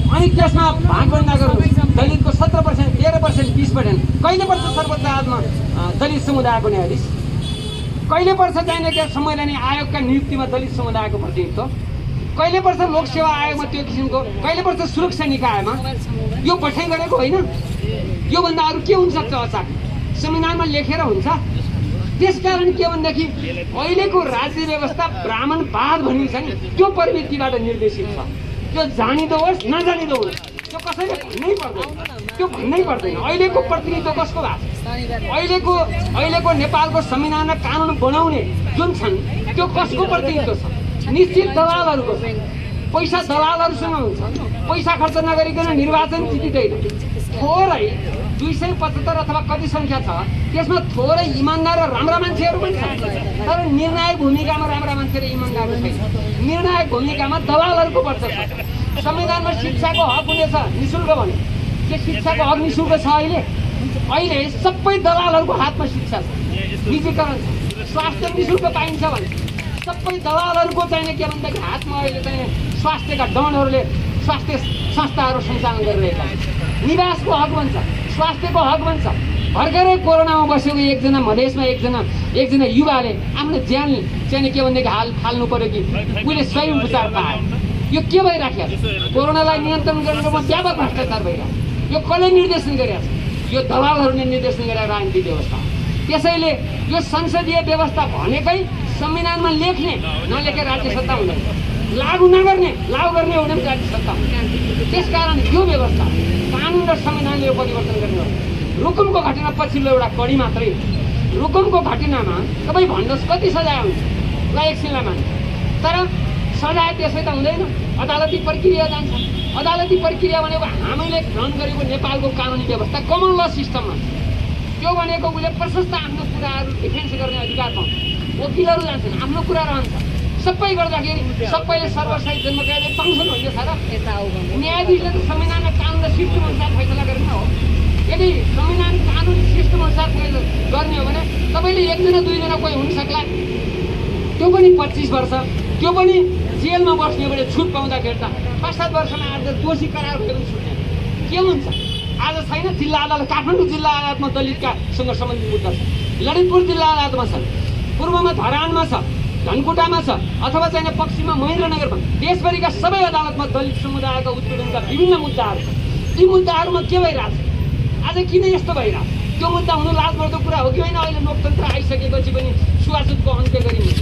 अनि त्यसमा भागभन्दा गर्नु दलितको 17%, 13%, 20%। कहिले पर्छ सर्वोच्च अदालतमा दलित समुदायको न्यायाधीश? कहिले पर्छ चाहिने क्या संवैधानिक आयोगका नियुक्तिमा दलित समुदायको प्रतिनिधित्व? कहिले पर्छ लोकसेवा आयोगमा त्यो किसिमको? कहिले पर्छ सुरक्षा निकायमा? यो पठाइ गरेको होइन। योभन्दा अरू के हुनसक्छ? अचानक संविधानमा लेखेर हुन्छ। त्यसकारण के भनेदेखि अहिलेको राज्य व्यवस्था ब्राह्मणवाद भनिन्छ नि, त्यो प्रवृत्तिबाट निर्देशित छ। त्यो जानिदो होस् नजानिदो होस् त्यो कसैले भन्नै पर्दैन। अहिलेको प्रतिनिधित्व कसको भएको छ? अहिलेको नेपालको संविधान र कानुन बनाउने जुन छन् त्यो कसको प्रतिनिधित्व छ? निश्चित दलालहरूको छ। पैसा दलालहरूसँग हुन्छ। पैसा खर्च नगरिकन निर्वाचन जितिँदैन। थोरै 275 अथवा कति सङ्ख्या छ, त्यसमा थोरै इमान्दार र राम्रा मान्छेहरू पनि छन्। तर निर्णायक भूमिकामा राम्रा मान्छे र इमान्दार छैन। निर्णायक भूमिकामा दलालहरूको वर्चस्व छ। संविधानमा शिक्षाको हक हुनेछ निःशुल्क भन्यो। के शिक्षाको हक निःशुल्क छ? अहिले सबै दलालहरूको हातमा शिक्षा छ, निजीकरण छ। स्वास्थ्य निःशुल्क पाइन्छ भने सबै दलालहरूको चाहिने के भन्दाखेरि हातमा अहिले चाहिँ स्वास्थ्यका डनहरूले स्वास्थ्य संस्थाहरू सञ्चालन गरिरहेका छन्। निवासको हक भन्छ, स्वास्थ्यको हक भन्छ, भर्खरै कोरोनामा बसेको एकजना मधेसमा एकजना युवाले आफ्नो ज्यान चाहिँ के भनेदेखि फाल्नु पर्यो कि उसले सही उपचार पायो। यो के भइराख्यो? कोरोनालाई नियन्त्रण गर्नुमा व्यापक भ्रष्टाचार भइरहेको। यो कसले निर्देशन गरिरहेको छ? यो दलालहरूले निर्देशन गरेर राजनीतिक व्यवस्था। त्यसैले यो संसदीय व्यवस्था भनेकै संविधानमा लेख्ने नलेखे राज्य सत्ता हुँदैन, लागू नगर्ने लागू गर्ने हो भने पनि राज्य सत्ता हुँदैन। त्यसकारण यो व्यवस्था कानुन र संविधानले यो परिवर्तन गर्ने हो। रुकुमको घटना पछिल्लो एउटा कडी मात्रै। रुकुमको घटनामा तपाईँ भन्नुहोस् कति सजाय हुन्छ? ल एकछिनलाई मान, तर सजाय त्यसै त हुँदैन, अदालती प्रक्रिया जान्छ। अदालती प्रक्रिया भनेको हामीले ग्रहण गरेको नेपालको कानुनी व्यवस्था कमन ल सिस्टममा त्यो भनेको उसले प्रशस्त आफ्नो कुराहरू डिफेन्स गर्ने अधिकार पाउँछ। वकिलहरू जान्छन्, आफ्नो कुरा रहन्छ। सबै गर्दाखेरि सबैले सर्वसाई जन्मकाले पाउँछन् भन्ने छ र? न्यायाधीशले त संविधान र कानुन र सिस्टम अनुसार फैसला गर्ने हो। यदि संविधान कानुन सिस्टम अनुसार गर्ने हो भने तपाईँले एकजना दुईजना कोही हुन सक्ला, त्यो पनि 25 वर्ष, त्यो पनि जेलमा बस्ने भने छुट पाउँदाखेरि त 5-7 वर्षमा आएर दोषी करार भयो भने छुट्ने के हुन्छ? आज छैन जिल्ला अदालत, काठमाडौँ जिल्ला अदालतमा दलितकासँग सम्बन्धित मुद्दा छ, ललितपुर जिल्ला अदालतमा छ, पूर्वमा धरानमा छ, धनकुटामा छ, अथवा चाहिँ पश्चिममा महेन्द्रनगरमा, देशभरिका सबै अदालतमा दलित समुदायका उत्पीडनका विभिन्न मुद्दाहरू छन्। ती मुद्दाहरूमा के भइरहेछ? आज किन यस्तो भइरहेछ? त्यो मुद्दा हुनु लाजमर्दो कुरा हो कि होइन? अहिले लोकतन्त्र आइसकेपछि पनि छुवाछुतको अन्त्य गरिन्छ।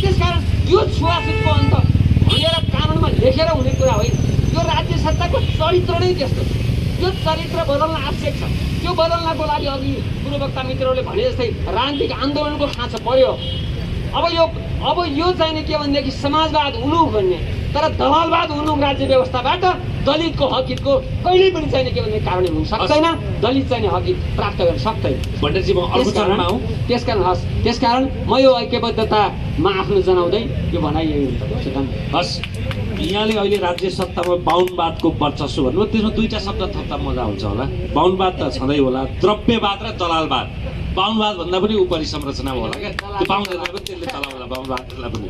त्यसकारण यो छुवाछुतको अन्त भनेर कानुनमा लेखेर हुने कुरा होइन। यो राज्य सत्ताको चरित्र नै त्यस्तो छ। यो चरित्र बदल्न आवश्यक छ। त्यो बदल्नको लागि अघि पूर्ववक्ता मित्रहरूले भने जस्तै राजनीतिक आन्दोलनको खाँचो पर्यो। अब यो चाहिने के भनेदेखि समाजवाद हुनु भन्ने, तर दलालवाद हुनु राज्य व्यवस्थाबाट दलितको हकितको कहिल्यै पनि चाहिने के भन्ने कारण हुन सक्दैन। दलित चाहिने हकित प्राप्त गर्न सक्दैन। भण्डारीजी म अर्को चरणमा आउँ। त्यसकारण म यो ऐक्यबद्धतामा आफ्नो जनाउँदै यो भनाइ यही हुन्छ। हस्, यहाँले अहिले राज्य सत्तामा बाहुनवादको वर्चस्व भन्नुभयो, त्यसमा दुईवटा शब्द थप्दा मजा हुन्छ होला। बाहुनवाद त छँदै होला, द्रव्यवाद र दलालवाद। बाहुनवाद भन्दा पनि उपरि संरचना होला क्या, त्यो बाहुनहरूलाई पनि त्यसले चलाउला। बाहुनवादलाई पनि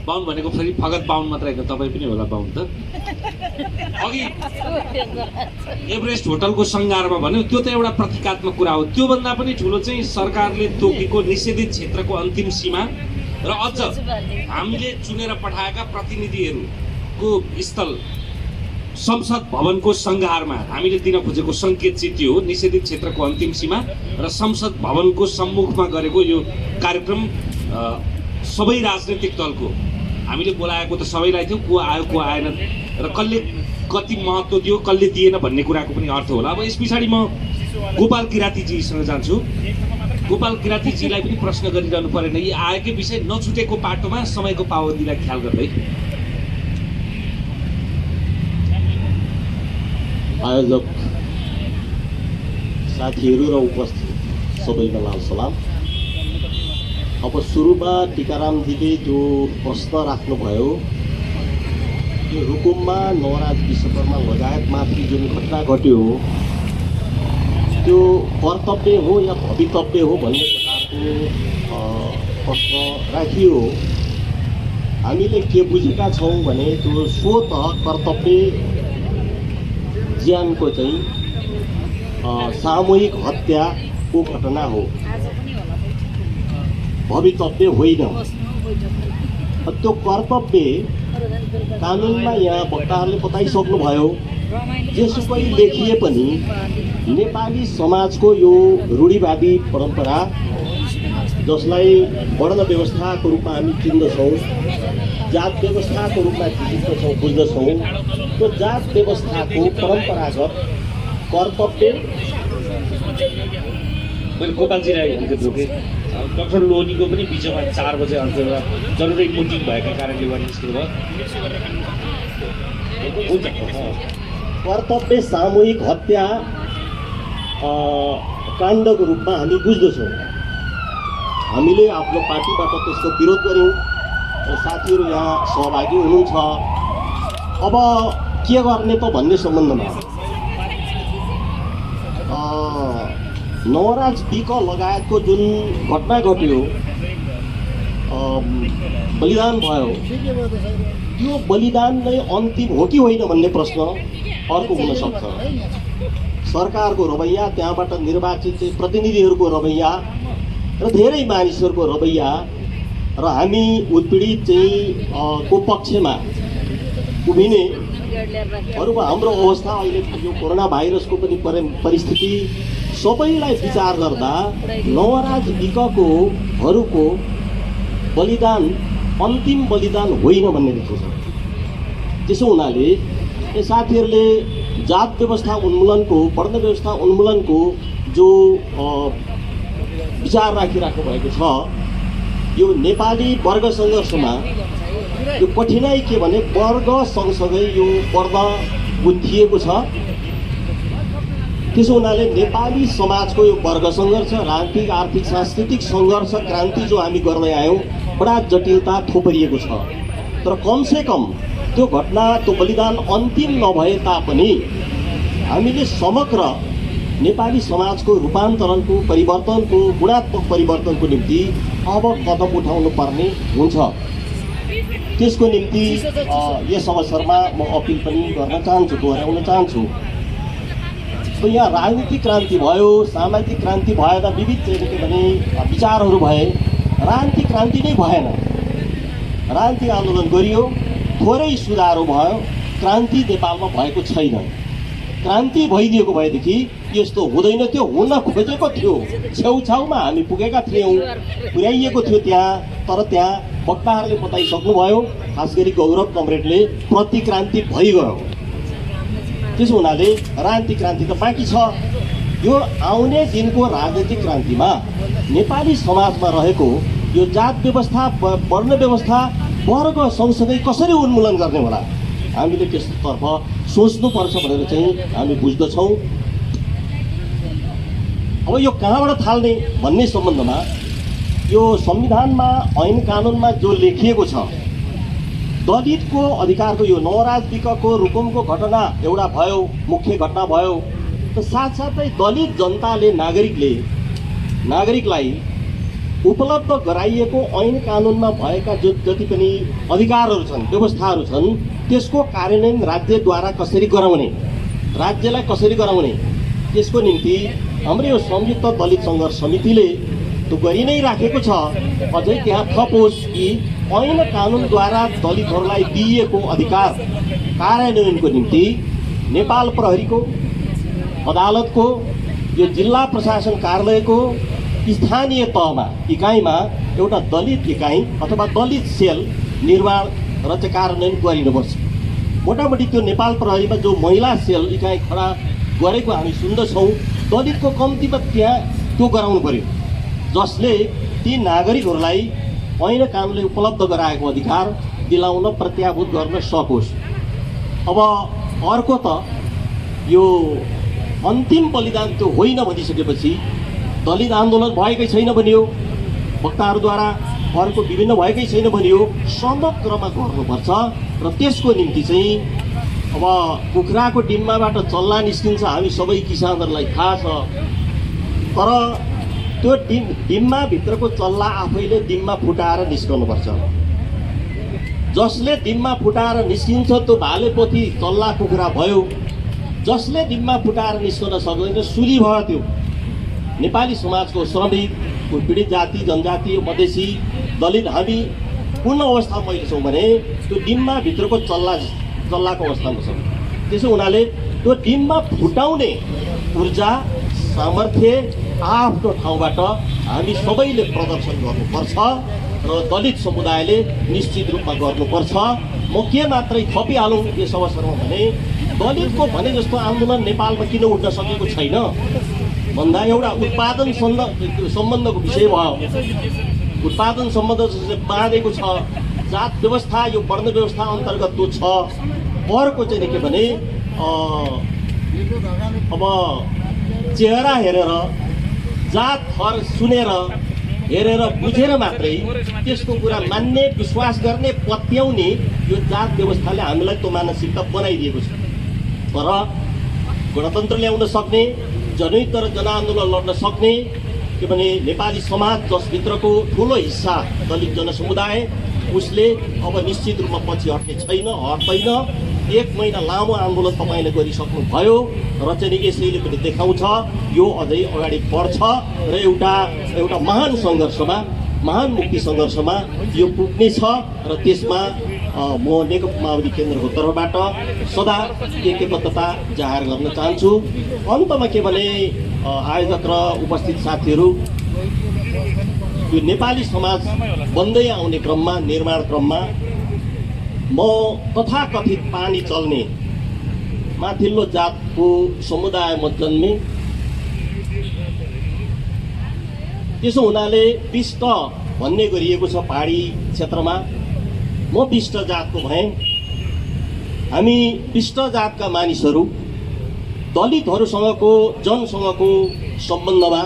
बाहुन भनेको फेरि फगत बाहुन मात्रै होइन, तपाईँ पनि होला बाहुन त। अघि एभरेस्ट होटलको सङ्घारमा भन्यो, त्यो त एउटा प्रतीकात्मक कुरा हो। त्योभन्दा पनि ठुलो चाहिँ सरकारले तोकेको निषेधित क्षेत्रको अन्तिम सीमा र अझ हामीले चुनेर पठाएका प्रतिनिधिहरूको स्थल संसद भवनको सङ्घारमा हामीले दिन खोजेको सङ्केत चाहिँ त्यो हो। निषेधित क्षेत्रको अन्तिम सीमा र संसद भवनको सम्मुखमा गरेको यो कार्यक्रम सबै राजनैतिक दलको हामीले बोलाएको त सबैलाई थियो, को आयो को आएन र कसले कति महत्त्व दियो कसले दिएन भन्ने कुराको पनि अर्थ होला। अब यस पछाडि म गोपाल किरातीजीसँग जान्छु। गोपाल किरातीजीलाई पनि प्रश्न गरिरहनु परेन, यी आएकै विषय नछुटेको पाटोमा समयको पाबन्दीलाई ख्याल गर्दै। आयोजक साथीहरू र उपस्थित सबैका लाल सलाम। अब सुरुमा टिकारामजीले जो प्रश्न राख्नुभयो, यो रुकुममा नवराज विश्वकर्मा लगायतमाथि जुन घटना घट्यो त्यो कर्तव्य हो या भवितव्य हो भन्ने प्रकारको प्रश्न राखियो। हामीले के बुझेका छौँ भने त्यो स्वतः कर्तव्य ज्यानको चाहिँ सामूहिक हत्याको घटना हो, भवितव्य होइन। त्यो कर्तव्य कानुनमा यहाँ वक्ताहरूले बताइसक्नुभयो। जेसुकै लेखिए पनि नेपाली समाजको यो रूढिवादी परम्परा जसलाई वर्ण व्यवस्थाको रूपमा हामी चिन्दछौँ, जात व्यवस्थाको रूपमा चिन्दछौँ, बुझ्दछौँ, त्यो जात व्यवस्थाको परम्परागत कर्तव्य। मैले गोपालजीलाई रोकेँ, डाक्टर लोनीको पनि बिचमा 4 बजे अन्त जरुरी मिटिङ भएका कारणले उहाँ निस्किनु भयो। कर्तव्य सामूहिक हत्या काण्डको रूपमा हामी बुझ्दछौँ। हामीले आफ्नो पार्टीबाट त्यसको विरोध गऱ्यौँ र साथीहरू यहाँ सहभागी हुनुहुन्छ। अब के गर्ने त भन्ने सम्बन्धमा नवराज विक लगायतको जुन घटना घट्यो, बलिदान भयो, त्यो बलिदान नै अन्तिम हो कि होइन भन्ने प्रश्न अर्को हुन सक्छ। सरकारको रवैया, त्यहाँबाट निर्वाचित चाहिँ प्रतिनिधिहरूको रवैया र धेरै मानिसहरूको रवैया र हामी उत्पीडित चाहिँ को पक्षमा उभिने अरूमा हाम्रो अवस्था अहिले यो कोरोना भाइरसको पनि परिस्थिति सबैलाई विचार गर्दा नवराजनीतिकहरूको बलिदान अन्तिम बलिदान होइन भन्ने देखिन्छ। त्यसो हुनाले यो साथीहरूले जात व्यवस्था उन्मूलनको, वर्ण व्यवस्था उन्मूलनको जो विचार राखिराख्नु भएको छ, यो नेपाली वर्ग सङ्घर्षमा यो कठिनाइ के भने वर्ग सँगसँगै यो पर्दा गुन्थिएको छ। त्यसो हुनाले नेपाली समाजको यो वर्ग सङ्घर्ष, राजनीतिक, आर्थिक, सांस्कृतिक सङ्घर्ष, क्रान्ति जो हामी गर्दै आयौँ, बडा जटिलता थोपरिएको छ। तर कमसेकम त्यो घटना, त्यो बलिदान अन्तिम नभए तापनि हामीले समग्र नेपाली समाजको रूपान्तरणको, परिवर्तनको, गुणात्मक परिवर्तनको निम्ति अब कदम उठाउनु पर्ने हुन्छ। त्यसको निम्ति यस अवसरमा म अपिल पनि गर्न चाहन्छु, दोहोऱ्याउन चाहन्छु। यहाँ राजनीतिक क्रान्ति भयो, सामाजिक क्रान्ति भएन, विविध के भने विचारहरू भए, राजनीतिक क्रान्ति नै भएन। राजनीतिक आन्दोलन गरियो, थोरै सुधारो भयो, क्रान्ति नेपालमा भएको छैन। क्रान्ति भइदिएको भएदेखि यस्तो हुँदैन थियो, हुन खोजेको थियो, छेउछाउमा हामी पुगेका थियौँ, पुर्याइएको थियो त्यहाँ। तर त्यहाँ वक्ताहरूले बताइसक्नुभयो, खास गरी गौरव कमरेडले, प्रतिक्रान्ति भइगयो। त्यसो हुनाले राजनीतिक क्रान्ति त बाँकी छ। यो आउने दिनको राजनीतिक क्रान्तिमा नेपाली समाजमा रहेको यो जात व्यवस्था, वर्ण व्यवस्था, वर्ग सँगसँगै कसरी उन्मूलन गर्ने होला, हामीले त्यसतर्फ सोच्नुपर्छ भनेर चाहिँ हामी बुझ्दछौँ। अब यो कहाँबाट थाल्ने भन्ने सम्बन्धमा यो संविधानमा, ऐन कानुनमा जो लेखिएको छ, दलितको अधिकारको यो नवराजनीतिकको रुकुमको घटना एउटा भयो, मुख्य घटना भयो। त साथसाथै दलित जनताले, नागरिकलाई उपलब्ध गराइएको ऐन कानुनमा भएका जति पनि अधिकारहरू छन्, व्यवस्थाहरू छन्, त्यसको कार्यान्वयन राज्यद्वारा कसरी गराउने, राज्यलाई कसरी गराउने, त्यसको निम्ति हाम्रो यो संयुक्त दलित सङ्घर्ष समितिले त्यो गरि नै राखेको छ। अझै त्यहाँ थपोस् कि ऐन कानुनद्वारा दलितहरूलाई दिइएको अधिकार कार्यान्वयनको निम्ति नेपाल प्रहरीको, अदालतको, यो जिल्ला प्रशासन कार्यालयको स्थानीय तहमा, इकाइमा एउटा दलित इकाइ अथवा दलित सेल निर्माण र चाहिँ कार्यान्वयन गरिनुपर्छ। मोटामोटी त्यो नेपाल प्रहरीमा जो महिला सेल इकाइ खडा गरेको हामी सुन्दछौँ, दलितको कम्तीमा त्यहाँ त्यो गराउनु पर्यो, जसले ती नागरिकहरूलाई ऐन कानुनले उपलब्ध गराएको अधिकार दिलाउन, प्रत्याभूत गर्न सकोस्। अब अर्को त यो अन्तिम बलिदान त्यो होइन भनिसकेपछि दलित आन्दोलन भएकै छैन भनियो, वक्ताहरूद्वारा अर्को विभिन्न भएकै छैन भनियो, समग्रमा गर्नुपर्छ। र त्यसको निम्ति चाहिँ अब कुखुराको डिम्बाबाट चल्ला निस्किन्छ, हामी सबै किसानहरूलाई थाहा छ। तर त्यो डिम्बाभित्रको चल्ला आफैले डिम्बा फुटाएर निस्कनुपर्छ। जसले डिम्बा फुटाएर निस्किन्छ त्यो भालेपोथी चल्ला कुखुरा भयो। जसले डिम्बा फुटाएर निस्कन सक्दैन, सुली भयो। त्यो नेपाली समाजको श्रमिक, पीडित जाति, जनजाति, मधेसी, दलित हामी पूर्ण अवस्थामा अहिले छौँ भने त्यो डिम्बाभित्रको चल्लाको अवस्थामा छौँ। त्यसो हुनाले त्यो डिम्बा फुटाउने ऊर्जा, सामर्थ्य आफ्नो ठाउँबाट हामी सबैले प्रदर्शन गर्नुपर्छ र दलित समुदायले निश्चित रूपमा गर्नुपर्छ। म के मात्रै थपिहालौँ यस अवसरमा भने, दलितको भने जस्तो आन्दोलन नेपालमा किन उठ्न सकेको छैन भन्दा एउटा उत्पादन सम्बन्धको विषय भयो। उत्पादन सम्बन्ध बाँधेको छ, जात व्यवस्था, यो वर्ण व्यवस्था अन्तर्गत त्यो छ। अर्को चाहिँ के भने अब चेहरा हेरेर, जात थर सुनेर, हेरेर, बुझेर मात्रै त्यसको कुरा मान्ने, विश्वास गर्ने, पत्याउने यो जात व्यवस्थाले हामीलाई त्यो मानसिकता बनाइदिएको छ। तर गणतन्त्र ल्याउन सक्ने, जनयुद्ध र जनआन्दोलन लड्न सक्ने के भने नेपाली समाज जसभित्रको ठुलो हिस्सा दलित जनसमुदाय, उसले अब निश्चित रूपमा पछि हट्ने छैन, हट्दैन। 1 महिना लामो आन्दोलन तपाईँले गरिसक्नुभयो र चाहिँ यसैले पनि देखाउँछ यो अझै अगाडि बढ्छ र एउटा महान सङ्घर्षमा, महान मुक्ति सङ्घर्षमा यो पुग्नेछ र त्यसमा म नेकपा माओवादी केन्द्रको तर्फबाट सदा एकबद्धता जाहेर गर्न चाहन्छु। अन्तमा के भने आयोजक र उपस्थित साथीहरू, यो नेपाली समाज बन्दै आउने क्रममा, निर्माण क्रममा म तथाकथित पानी चल्ने माथिल्लो जातको समुदायमा जन्मे, त्यसो हुनाले पिष्ट भन्ने गरिएको छ पहाडी क्षेत्रमा। म पिष्ट जातको भएँ। हामी पिष्ट जातका मानिसहरू दलितहरूसँगको, जनसँगको सम्बन्धमा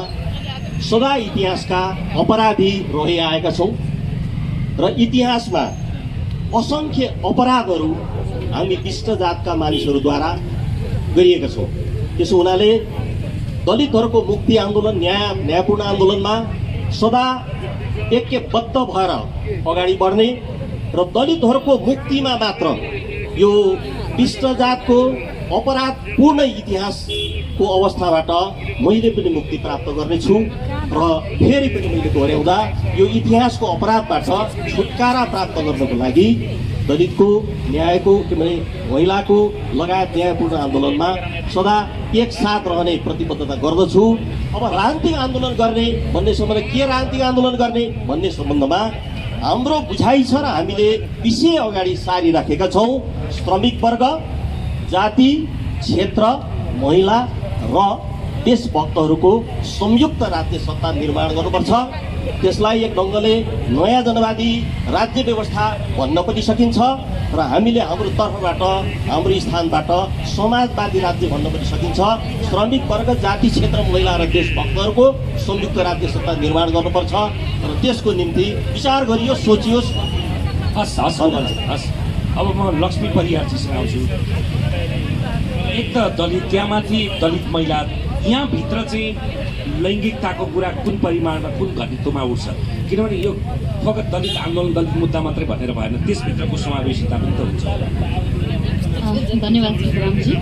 सदा इतिहासका अपराधी रहि आएका छौँ र इतिहासमा असङ्ख्य अपराधहरू हामी पिष्ट जातका मानिसहरूद्वारा गरिएका छौँ। त्यसो हुनाले दलितहरूको मुक्ति आन्दोलन, न्यायपूर्ण आन्दोलनमा सदा ऐक्यबद्ध भएर अगाडि बढ्ने र दलितहरूको मुक्तिमा मात्र यो पिष्ट जातको अपराधपूर्ण इतिहासको अवस्थाबाट मैले पनि मुक्ति प्राप्त गर्नेछु र फेरि पनि मैले दोहोऱ्याउँदा यो इतिहासको अपराधबाट छुटकारा प्राप्त गर्नको लागि दलितको, न्यायको, किनभने महिलाको लगायत न्यायपूर्ण आन्दोलनमा सदा एकसाथ रहने प्रतिबद्धता गर्दछु। अब राजनीतिक आन्दोलन गर्ने भन्ने सम्बन्ध, के राजनीतिक आन्दोलन गर्ने भन्ने सम्बन्धमा हाम्रो बुझाइ छ र हामीले विषय अगाडि सारिराखेका छौँ। श्रमिक वर्ग, जाति, क्षेत्र, महिला र देशभक्तहरूको संयुक्त राज्य सत्ता निर्माण गर्नुपर्छ। त्यसलाई एक ढङ्गले नयाँ जनवादी राज्य व्यवस्था भन्न पनि सकिन्छ र हामीले हाम्रो तर्फबाट, हाम्रो स्थानबाट समाजवादी राज्य भन्न पनि सकिन्छ। श्रमिक वर्ग, जाति, क्षेत्र, महिला र देशभक्तहरूको संयुक्त राज्य सत्ता निर्माण गर्नुपर्छ र त्यसको निम्ति विचार गरियो, सोचियोस्। हस् हस् हस्। अब म लक्ष्मी परियारजीसँग आउँछु। एक त दलित, त्यहाँमाथि दलित महिला, यहाँभित्र चाहिँ लैङ्गिकताको कुरा कुन परिमाणमा, कुन घटित्वमा उठ्छ? किनभने यो फकत दलित आन्दोलन, दलित मुद्दा मात्रै भनेर भएन, त्यसभित्रको समावेशिता पनि त हुन्छ। धन्यवाद विक्रमजी।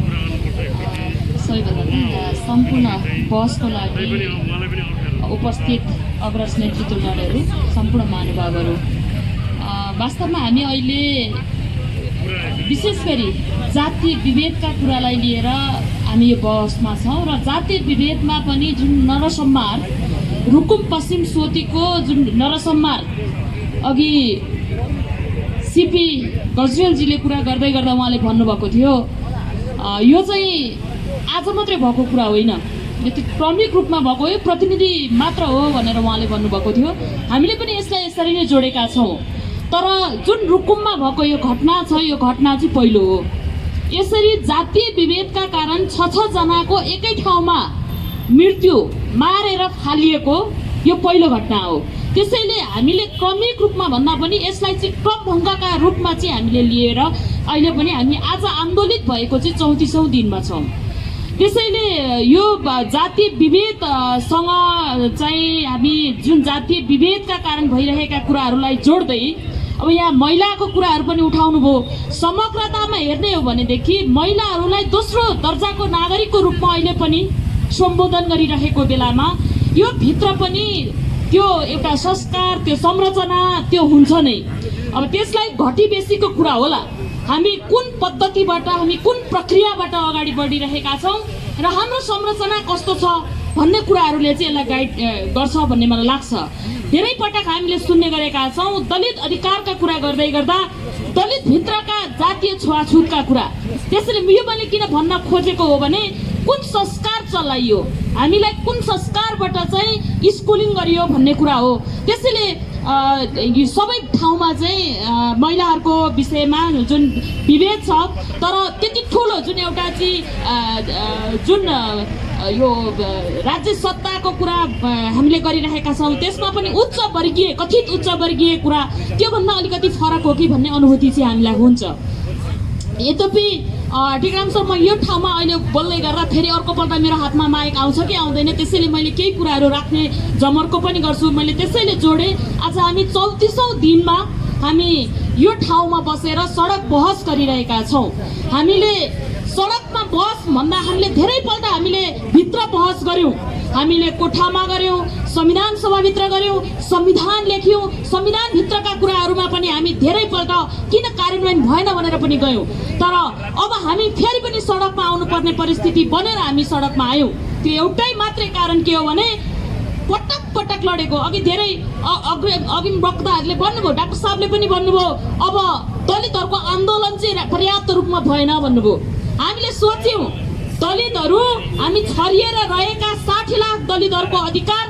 सबैभन्दा सम्पूर्ण बहसको लागि उपस्थित अग्रज नेतृत्वगणहरू, सम्पूर्ण महानुभावहरू, वास्तवमा हामी अहिले विशेष गरी जातीय विभेदका कुरालाई लिएर हामी यो बहसमा छौँ र जातीय विभेदमा पनि जुन नरसंहार, रुकुम पश्चिम सोतीको जुन नरसंहार अघि सिपी गजरेलजीले कुरा गर्दै गर्दा उहाँले भन्नुभएको थियो, यो चाहिँ आज मात्रै भएको कुरा होइन, यो क्रमिक रूपमा भएको, यो प्रतिनिधि मात्र हो भनेर उहाँले भन्नुभएको थियो। हामीले पनि यसलाई यसरी नै जोडेका छौँ। तर जुन रुकुममा भएको यो घटना छ, यो घटना चाहिँ पहिलो हो। यसरी जातीय विभेदका कारण 6 जनाको एकै ठाउँमा मृत्यु, मारेर फालिएको यो पहिलो घटना हो। त्यसैले हामीले क्रमिक रूपमा भन्दा पनि यसलाई चाहिँ क्रमभङ्गका रूपमा चाहिँ हामीले लिएर अहिले पनि हामी आज आन्दोलित भएको चाहिँ 34औं दिनमा छौँ। त्यसैले यो जातीय विभेदसँग चाहिँ हामी जुन जातीय विभेदका कारण भइरहेका कुराहरूलाई जोड्दै अब यहाँ महिलाको कुराहरू पनि उठाउनु भयो। समग्रतामा हेर्ने हो भनेदेखि महिलाहरूलाई दोस्रो दर्जाको नागरिकको रूपमा अहिले पनि सम्बोधन गरिरहेको बेलामा यो भित्र पनि त्यो एउटा संस्कार, त्यो संरचना त्यो हुन्छ नै। अब त्यसलाई घटी बेसीको कुरा होला, हामी कुन पद्धतिबाट, हामी कुन प्रक्रियाबाट अगाडि बढिरहेका छौँ र हाम्रो संरचना कस्तो छ भन्ने कुराहरूले चाहिँ यसलाई गाइड गर्छ भन्ने मलाई लाग्छ। धेरै पटक हामीले सुन्ने गरेका छौँ, दलित अधिकारका कुरा गर्दै गर्दा दलित भित्रका जातीय छुवाछुतका कुरा। त्यसैले यो मैले किन भन्न खोजेको हो भने कुन संस्कार चलाइयो, हामीलाई कुन संस्कारबाट चाहिँ स्कुलिङ गरियो भन्ने कुरा हो। त्यसैले यो सबै ठाउँमा चाहिँ महिलाहरूको विषयमा जुन विभेद छ, तर त्यति ठुलो जुन एउटा चाहिँ जुन यो राज्य सत्ताको कुरा हामीले गरिरहेका छौँ त्यसमा पनि उच्च वर्गीय, कथित उच्च वर्गीय कुरा त्योभन्दा अलिकति फरक हो कि भन्ने अनुभूति चाहिँ हामीलाई हुन्छ। यद्यपि टिकाराम सर, म यो ठाउँमा अहिले बोल्दै गर्दा फेरि अर्कोपल्ट मेरो हातमा माइक आउँछ कि आउँदैन, त्यसैले मैले केही कुराहरू राख्ने जमर्को पनि गर्छु। मैले त्यसैले जोडेँ, आज हामी 34औं दिनमा हामी यो ठाउँमा बसेर सडक बहस गरिरहेका छौँ। हामीले सडकमा बहस भन्दा हामीले धेरैपल्ट हामीले भित्र बहस गऱ्यौँ, हामीले कोठामा गऱ्यौँ, संविधान सभाभित्र गऱ्यौँ, संविधान लेख्यौँ, संविधानभित्रका कुराहरूमा पनि हामी धेरैपल्ट किन कार्यान्वयन भएन भनेर पनि गयौँ। तर अब हामी फेरि पनि सडकमा आउनुपर्ने परिस्थिति बनेर हामी सडकमा आयौँ। त्यो एउटै मात्रै कारण के हो भने पटक पटक लडेको, अघि धेरै अघि वक्ताहरूले भन्नुभयो, डाक्टर साहबले पनि भन्नुभयो, अब दलितहरूको आन्दोलन चाहिँ पर्याप्त रूपमा भएन भन्नुभयो। हामीले सोच्यौँ दलितहरू हामी छरिएर रहेका 60 लाख दलितहरूको अधिकार,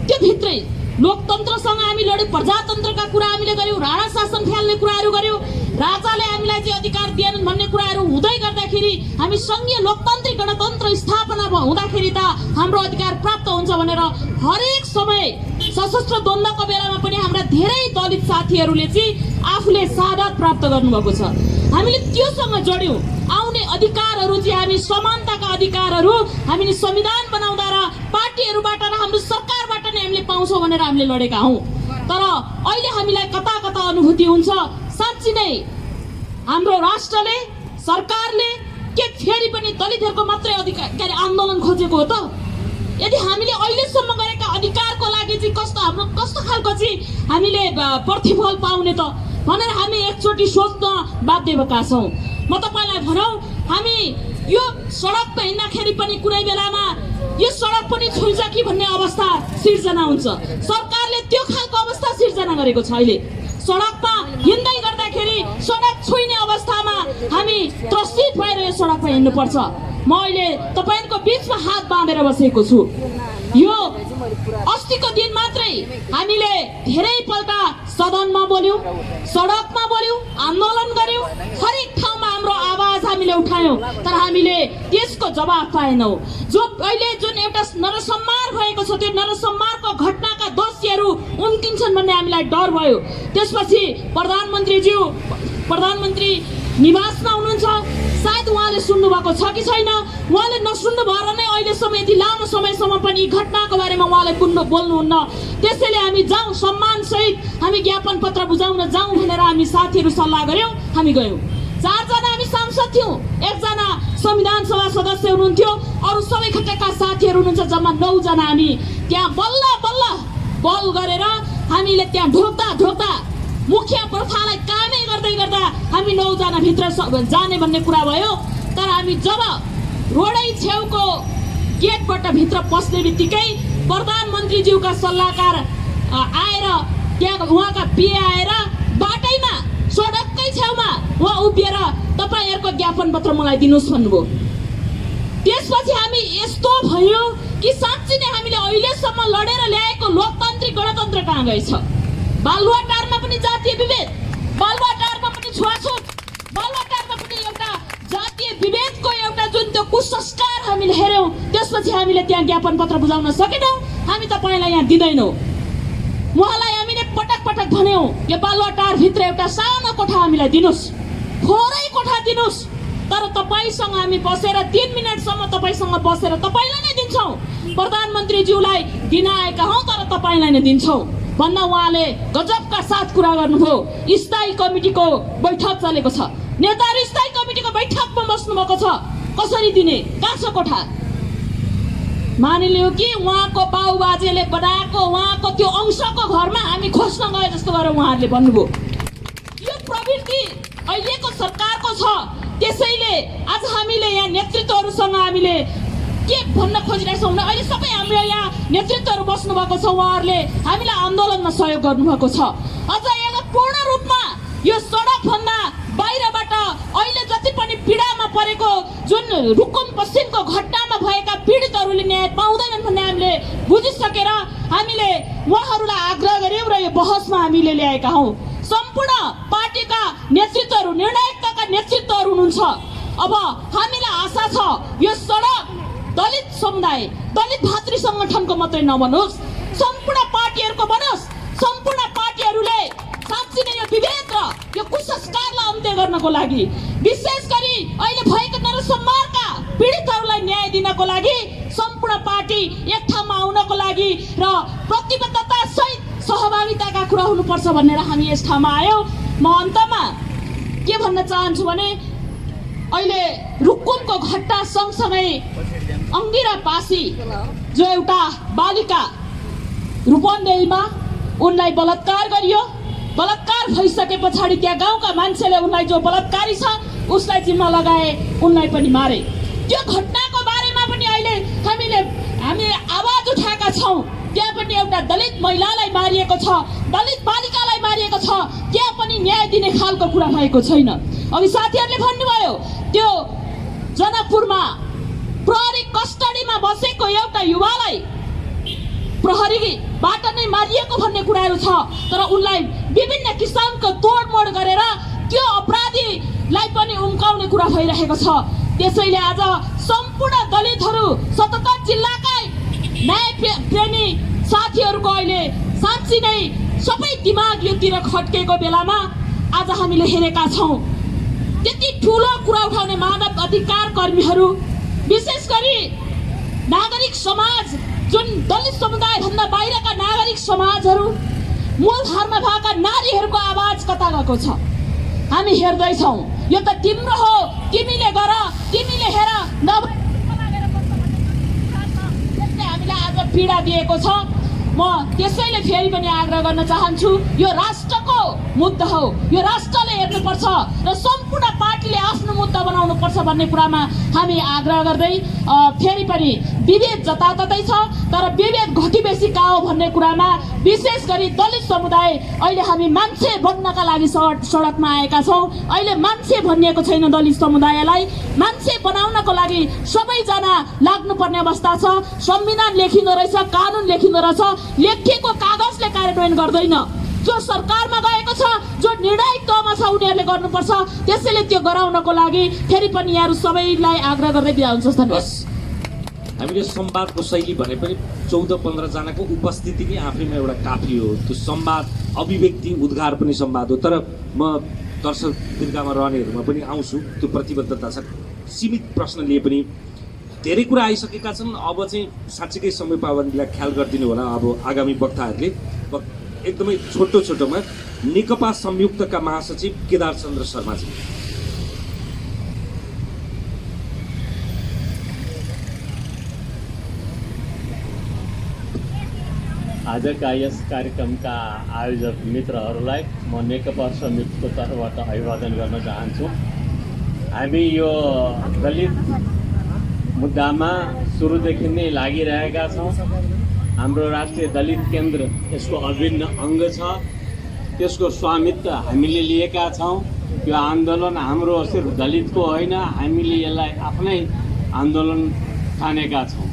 त्यो भित्रै लोकतन्त्रसँग हामी लड्यौँ, प्रजातन्त्रका कुरा हामीले गऱ्यौँ, राणा शासन फ्याल्ने कुराहरू गऱ्यौँ, राजाले हामीलाई चाहिँ अधिकार दिएनन् भन्ने कुराहरू हुँदै गर्दाखेरि हामी सङ्घीय लोकतान्त्रिक गणतन्त्र स्थापना हुँदाखेरि त हाम्रो अधिकार प्राप्त हुन्छ भनेर हरेक समय सशस्त्र द्वन्द्वको बेलामा पनि हाम्रा धेरै दलित साथीहरूले चाहिँ आफूले शहादत प्राप्त गर्नुभएको छ। हामीले त्योसँग जोड्यौँ। आउने अधिकारहरू चाहिँ हामी समानताका अधिकारहरू हामीले संविधान बनाउँदा र पार्टीहरूबाट र हाम्रो सरकारबाट नै हामीले पाउँछौँ भनेर हामीले लडेका हौँ। तर अहिले हामीलाई कता कता अनुभूति हुन्छ, साँच्ची नै हाम्रो राष्ट्रले, सरकारले के फेरि पनि दलितहरूको मात्रै अधिकार के अरे आन्दोलन खोजेको हो त? यदि हामीले अहिलेसम्म गरेका अधिकारको लागि चाहिँ कस्तो खालको चाहिँ हामीले प्रतिफल पाउने त भनेर हामी एकचोटि सोच्न बाध्य भएका छौँ। म तपाईँलाई भनौँ, हामी यो सडकमा हिँड्दाखेरि पनि कुनै बेलामा यो सडक पनि छुइन्छ कि भन्ने अवस्था सिर्जना हुन्छ। सरकारले त्यो खालको अवस्था सिर्जना गरेको छ। अहिले सडकमा हिँड्दै गर्दाखेरि सडक छुइने अवस्थामा हामी त्रसित भएर यो सडकमा हिँड्नुपर्छ। म अहिले तपाईँहरूको बिचमा हात बाँधेर बसेको छु। यो अस्तिको दिन मात्रै हामीले धेरैपल्ट सदनमा बोल्यौँ, सडकमा बोल्यौँ, आन्दोलन गऱ्यौँ, हरेक ठाउँमा हाम्रो आवाज हामीले उठायौँ, तर हामीले त्यसको जवाफ पाएनौँ। जो अहिले जुन एउटा नरसंहार भएको छ, त्यो नरसंहारको घटनाका दोषीहरू उम्किन्छन् भन्ने हामीलाई डर भयो। त्यसपछि प्रधानमन्त्री निवासमा हुनुहुन्छ, सायद उहाँले सुन्नुभएको छ कि छैन, उहाँले नसुन्नु भएर नै अहिलेसम्म यति लामो समयसम्म पनि घटनाको बारेमा उहाँले बोल्नुहुन्न। त्यसैले हामी जाउँ, सम्मानसहित हामी ज्ञापन पत्र बुझाउन जाउँ भनेर हामी साथीहरू सल्लाह गऱ्यौँ। हामी गयौँ। 4 जना हामी सांसद थियौँ, 1 जना संविधान सभा सदस्य हुनुहुन्थ्यो, अरू सबै खटेका साथीहरू हुनुहुन्छ, जम्मा 9 जना हामी त्यहाँ बल्ल बल्ल बल गरेर हामीले त्यहाँ ढोक्दा मुखिया प्रथालाई कामै गर्दै गर्दा हामी 9 जना भित्र जाने भन्ने कुरा भयो। तर हामी जब रोडै छेउको गेटबाट भित्र पस्ने बित्तिकै प्रधानमन्त्रीज्यूका सल्लाहकार आएर, त्यहाँ उहाँका पिए आएर बाटैमा सडककै छेउमा उहाँ उभिएर तपाईँहरूको ज्ञापन पत्र मलाई दिनुहोस् भन्नुभयो। त्यसपछि हामी यस्तो भयो कि साँच्चै नै हामीले अहिलेसम्म लडेर ल्याएको लोकतान्त्रिक गणतन्त्र कहाँ गएछ? बालुवाटारमा पनि जातीय विभेद, बालुवाटारमा पनि छुवाछुत, बालुवाटारमा पनि एउटा जातीय विभेदको एउटा जुन त्यो कुसंस्कार हामीले हेऱ्यौँ। त्यसपछि हामीले त्यहाँ ज्ञापन पत्र बुझाउन सकेनौँ। हामी तपाईँलाई यहाँ दिँदैनौँ। उहाँलाई हामीले पटक पटक भन्यौँ, यो बालुवाटारभित्र एउटा सानो कोठा हामीलाई दिनुहोस्, थोरै कोठा दिनुहोस्, तर तपाईँसँग हामी बसेर 3 मिनटसम्म तपाईँसँग बसेर तपाईँलाई नै दिन्छौँ। प्रधानमन्त्रीज्यूलाई दिन आएका हौँ, तर तपाईँलाई नै दिन्छौँ भन्दा उहाँले गजबका साथ कुरा गर्नुभयो। स्थायी कमिटीको बैठक चलेको छ, नेताहरू स्थायी कमिटीको बैठकमा बस्नु भएको छ, कसरी दिने, कहाँ छ कोठा? मानिलियो कि उहाँको बाबुबाजेले बनाएको उहाँको त्यो अंशको घरमा हामी खोज्न गए जस्तो गरेर उहाँहरूले भन्नुभयो। यो प्रवृत्ति अहिलेको सरकारको छ। त्यसैले आज हामीले यहाँ नेतृत्वहरूसँग हामीले के भन्न खोजिरहेछौँ भने अहिले सबै हाम्रो यहाँ नेतृत्वहरू बस्नु भएको छ, उहाँहरूले हामीलाई आन्दोलनमा सहयोग गर्नुभएको छ। अझ यहाँ पूर्ण रूपमा यो सडकभन्दा बाहिरबाट अहिले जति पनि पीडामा परेको जुन रुकुम पश्चिमको घटनामा भएका पीडितहरूले न्याय पाउँदैनन् भन्ने हामीले बुझिसकेर हामीले उहाँहरूलाई आग्रह गर्यौँ र यो बहसमा हामीले ल्याएका हौँ। सम्पूर्ण पार्टीका नेतृत्वहरू, निर्णायकका नेतृत्वहरू हुनुहुन्छ। अब हामीलाई आशा छ यो सडक दलित समुदाय, दलित भातृ सङ्गठनको मात्रै नबनोस्, सम्पूर्ण पार्टीहरूको बनोस्। सम्पूर्ण पार्टीहरूले साँच्चै नै यो विभेद र यो कुसंस्कारलाई अन्त्य गर्नको लागि, विशेष गरी अहिले भएको नरसंहारका पीडितहरूलाई न्याय दिनको लागि सम्पूर्ण पार्टी एक ठाउँमा आउनको लागि र प्रतिबद्धता सहित सहभागिताका कुरा हुनुपर्छ भनेर हामी यस ठाउँमा आयौँ। म अन्तमा के भन्न चाहन्छु भने अहिले रुकुमको घटना सँगसँगै अङ्गिरा पासी जो एउटा बालिका रूपन्देहीमा उनलाई बलात्कार गरियो। बलात्कार भइसके पछाडि त्यहाँ गाउँका मान्छेले उनलाई जो बलात्कारी छ उसलाई जिम्मा लगाए, उनलाई पनि मारे। त्यो घटनाको बारेमा पनि अहिले हामी आवाज उठाएका छौँ। त्यहाँ पनि एउटा दलित महिलालाई मारिएको छ, दलित बालिकालाई मारिएको छ, त्यहाँ पनि न्याय दिने खालको कुरा भएको छैन। अघि साथीहरूले भन्नुभयो त्यो जनकपुरमा प्रहरी कस्टडीमा बसेको एउटा युवालाई प्रहरीबाट नै मारिएको भन्ने कुराहरू छ, तर उनलाई विभिन्न किसिमको तोडमोड गरेर त्यो अपराधीलाई पनि उम्काउने कुरा भइरहेको छ। त्यसैले आज सम्पूर्ण दलितहरू 77 जिल्लाका न्याय प्रेमी साथीहरूको अहिले साँच्ची नै सबै दिमाग योतिर खट्केको बेलामा आज हामीले हेरेका छौँ त्यति ठुलो कुरा उठाउने मानव अधिकार कर्मीहरू, विशेष गरी नागरिक समाज, जुन दलित समुदायभन्दा बाहिरका नागरिक समाजहरू, मूलधारमा भएका नारीहरूको आवाज कता गएको छ हामी हेर्दैछौँ। यो त तिम्रो हो, तिमीले गर, तिमीले हेर, त्यसले हामीलाई आज पीडा दिएको छ। म त्यसैले फेरि पनि आग्रह गर्न चाहन्छु, यो राष्ट्रको मुद्दा हो, यो राष्ट्रले हेर्नुपर्छ र सम्पूर्ण पार्टीले आफ्नो मुद्दा बनाउनुपर्छ भन्ने कुरामा हामी आग्रह गर्दै फेरि पनि विभेद जताततै छ, तर विभेद घटी बेसी कहाँ हो भन्ने कुरामा विशेष गरी दलित समुदाय अहिले हामी मान्छे बन्नका लागि सडकमा आएका छौँ। अहिले मान्छे भनिएको छैन दलित समुदायलाई, मान्छे बनाउनको लागि सबैजना लाग्नुपर्ने अवस्था छ। संविधान लेखिँदो रहेछ, कानुन लेखिँदो रहेछ, लेखिएको कागजले कार्यान्वयन गर्दैन। जो सरकारमा गएको छ, जो निर्णायक तहमा छ, उनीहरूले गर्नुपर्छ। त्यसैले त्यो गराउनको लागि फेरि पनि यहाँहरू सबैलाई आग्रह गर्दै बिदा हुन्छ। धन्यवाद। हामीले संवादको शैली भने पनि 14-15 जनाको उपस्थिति नै आफैमा एउटा काफी हो। त्यो संवाद, अभिव्यक्ति, उद्गार पनि संवाद हो। तर म दर्शक दीर्घामा रहनेहरूमा पनि आउँछु, त्यो प्रतिबद्धता छ। सीमित प्रश्न लिए पनि धेरै कुरा आइसकेका छन्। अब चाहिँ साँच्चीकै समय पाबन्दीलाई ख्याल गरिदिनु होला। अब आगामी वक्ताहरूले एकदमै छोटोमा नेकपा संयुक्तका महासचिव केदार चन्द्र शर्माजी। आजका यस कार्यक्रमका आयोजक मित्रहरूलाई म नेकपा संयुक्तको तर्फबाट अभिवादन गर्न चाहन्छु। हामी यो दलित मुद्दामा सुरुदेखि नै लागिरहेका छौँ। हाम्रो राष्ट्रिय दलित केन्द्र यसको अभिन्न अङ्ग छ, त्यसको स्वामित्व हामीले लिएका छौँ। यो आन्दोलन हाम्रो सिर्फ दलितको होइन, हामीले यसलाई आफ्नै आन्दोलन ठानेका छौँ।